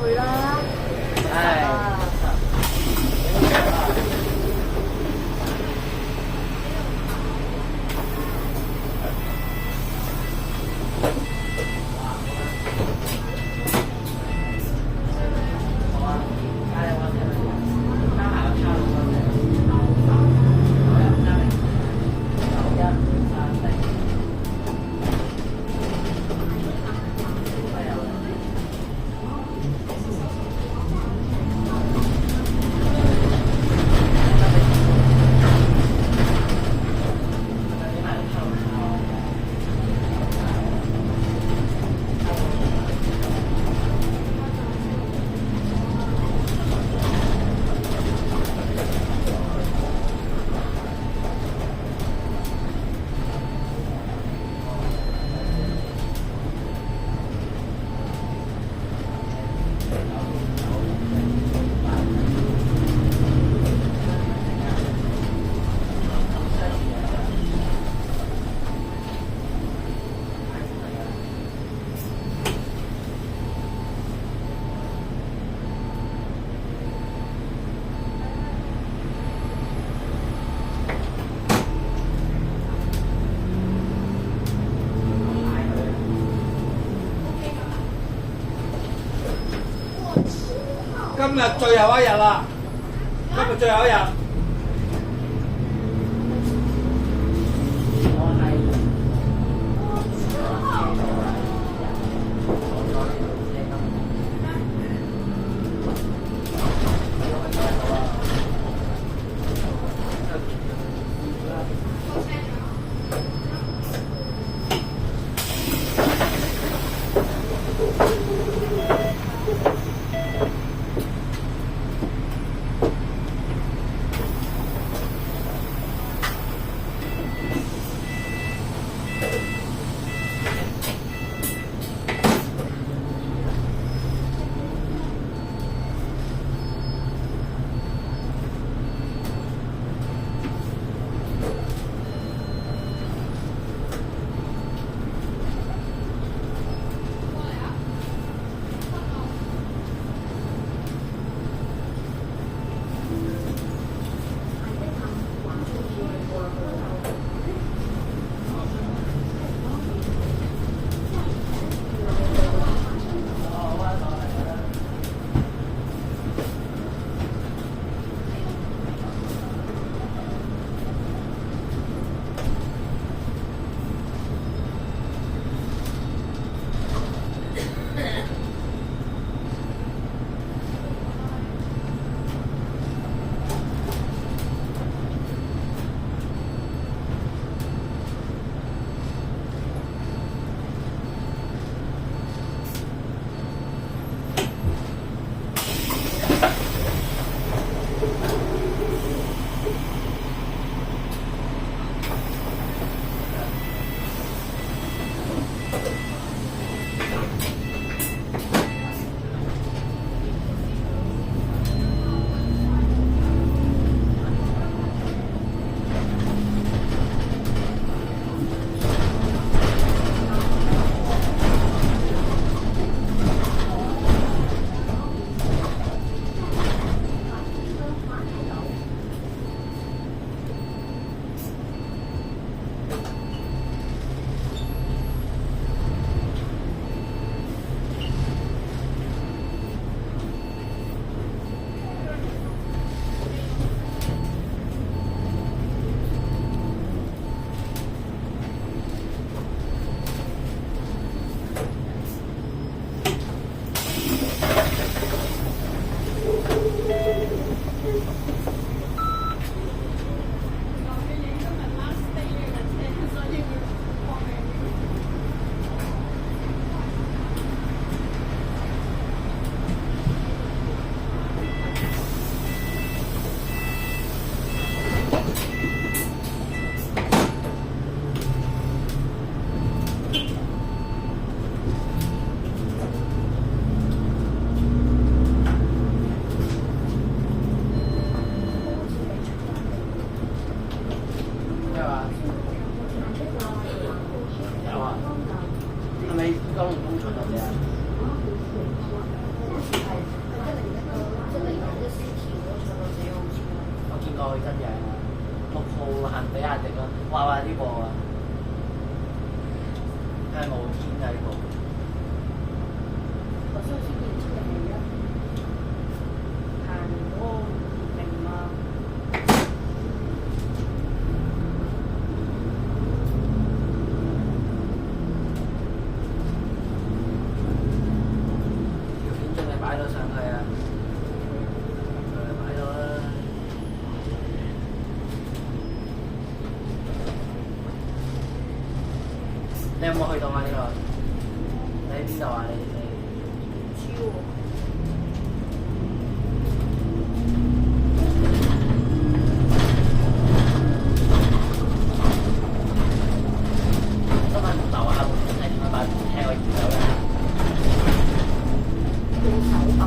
去啦。係。今日最後一日啦，今日最後一日。去真樣啊！6號行比亞迪咯，話呢個啊，係冇堅㗎呢個。好像是年輕人嘅，行嗰個明啊。條片仲未擺到上去啊！擺到啦。你有冇去到啊？呢個？你喺邊度啊？你？超喎！今晚唔留下部片係點樣擺？聽我研究嘅。用手擺。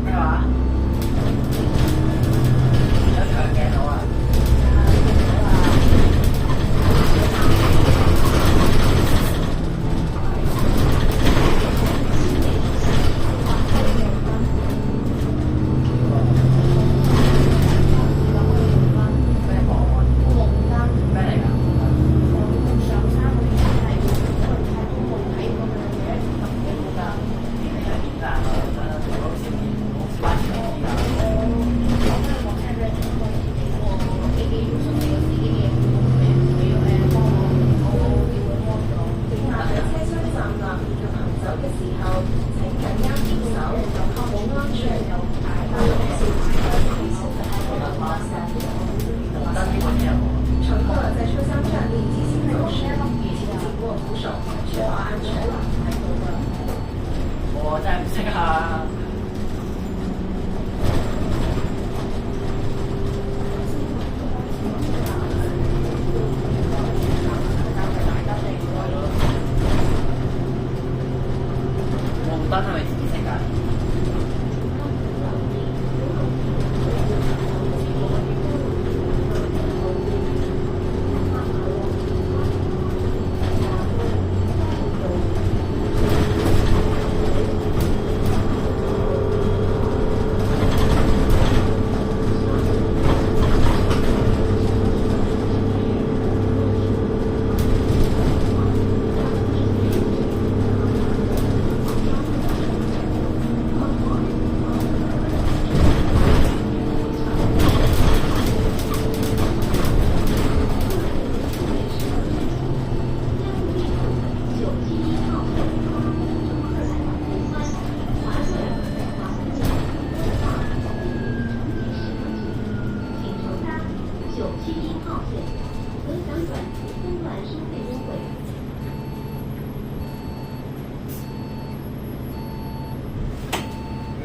咩話？有長鏡頭啊！咩講啊？咩嚟㗎？我真係唔識啊！紅燈係咪紫色㗎？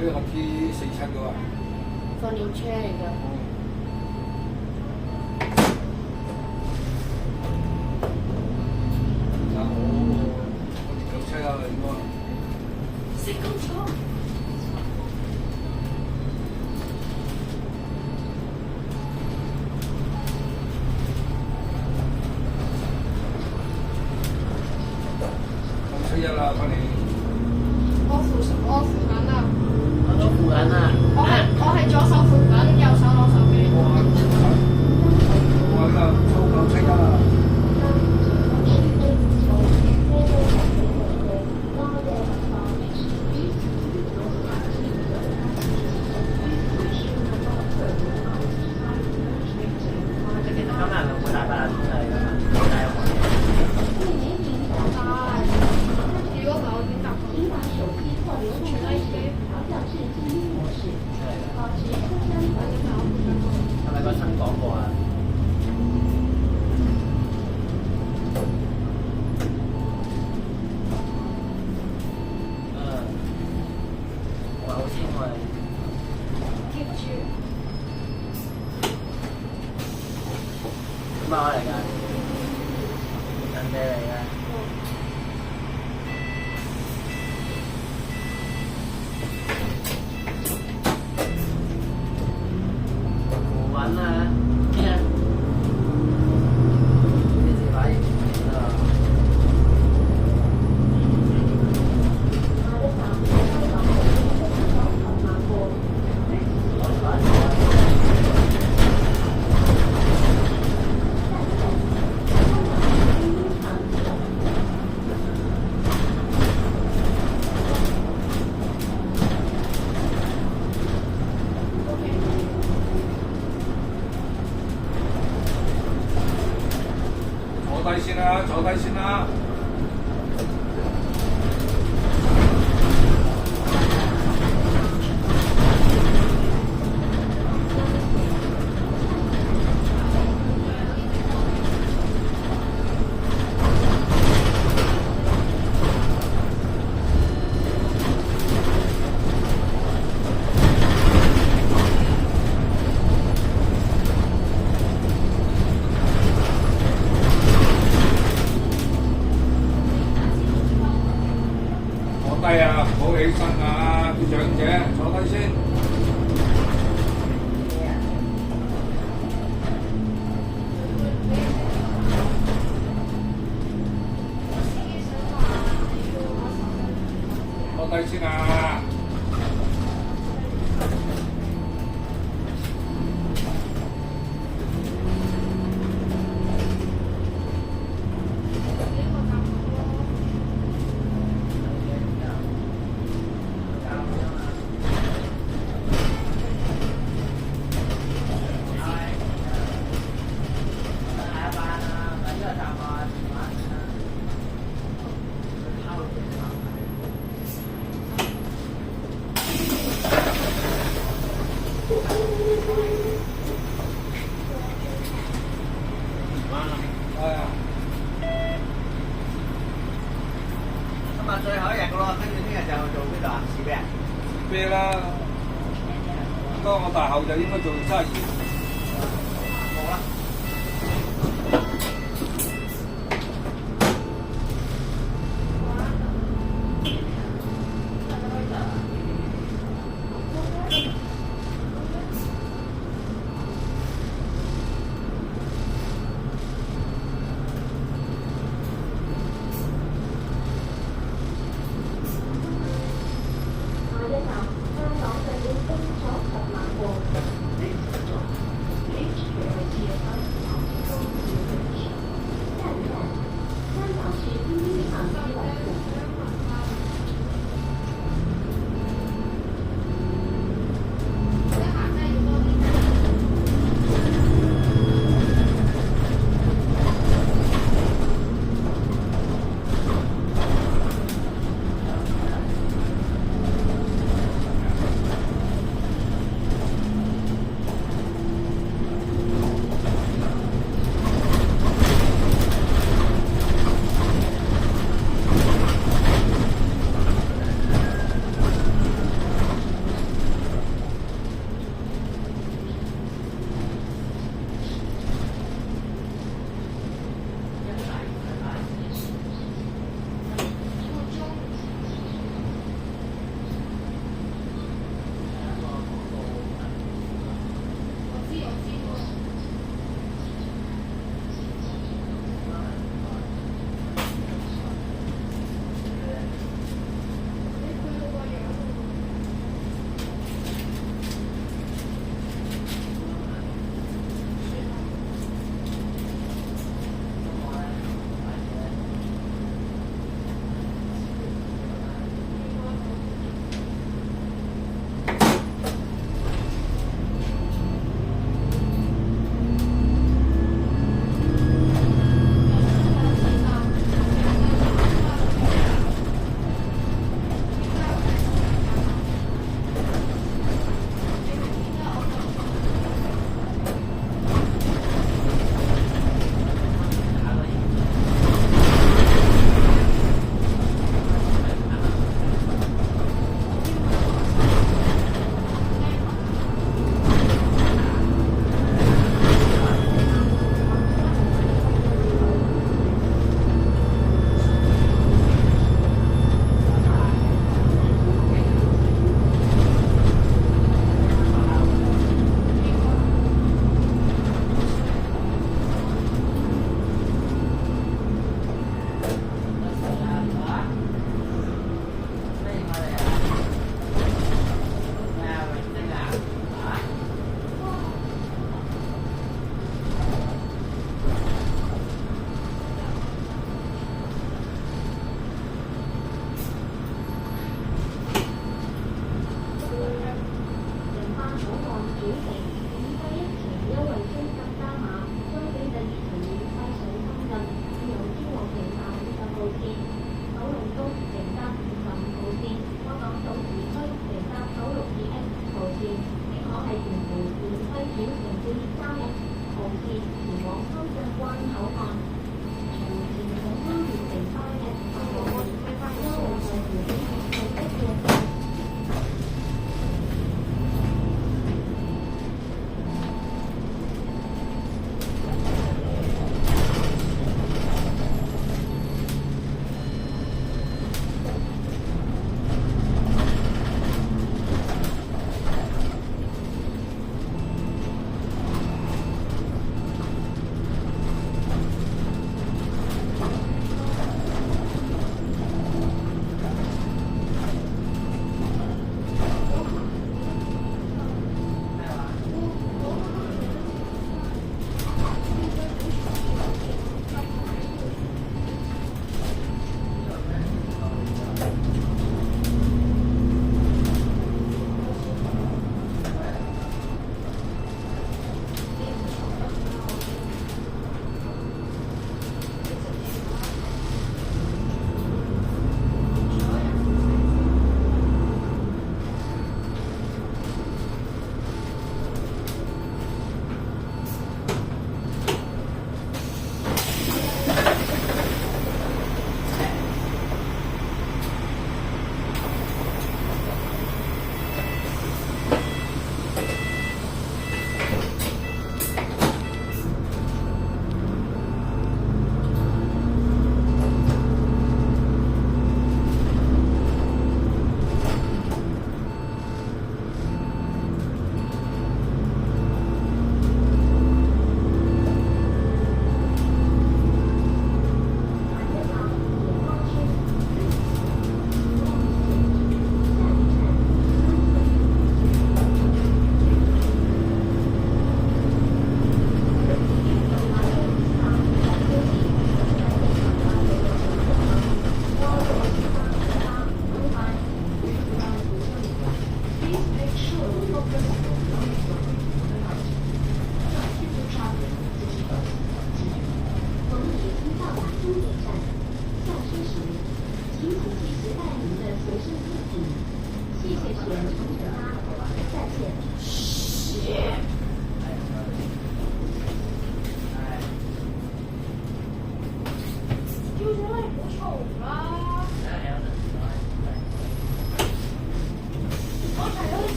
呢個 T47嗰個。貨尿車嚟㗎。有車啊，應該。食咁錯。71啦，翻嚟。我扶緊啊！我都扶緊啊！我係左手扶緊，右手攞手先我哋 keep 住。乜嚟㗎？人哋嚟嘅。唔揾啊！咩啊？電視擺啊！坐低先啦，坐低先啦。坐低啊，唔好起身啊，啲長者坐低先。坐低先啊！今日最後一日噶咯，跟住聽日就做邊度啊？試咩啊？啤啦，當我大後就應該做生意。好啦。下一站香港嘅冰所十萬步。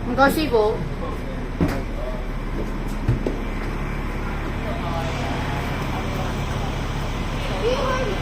唔該師傅。因為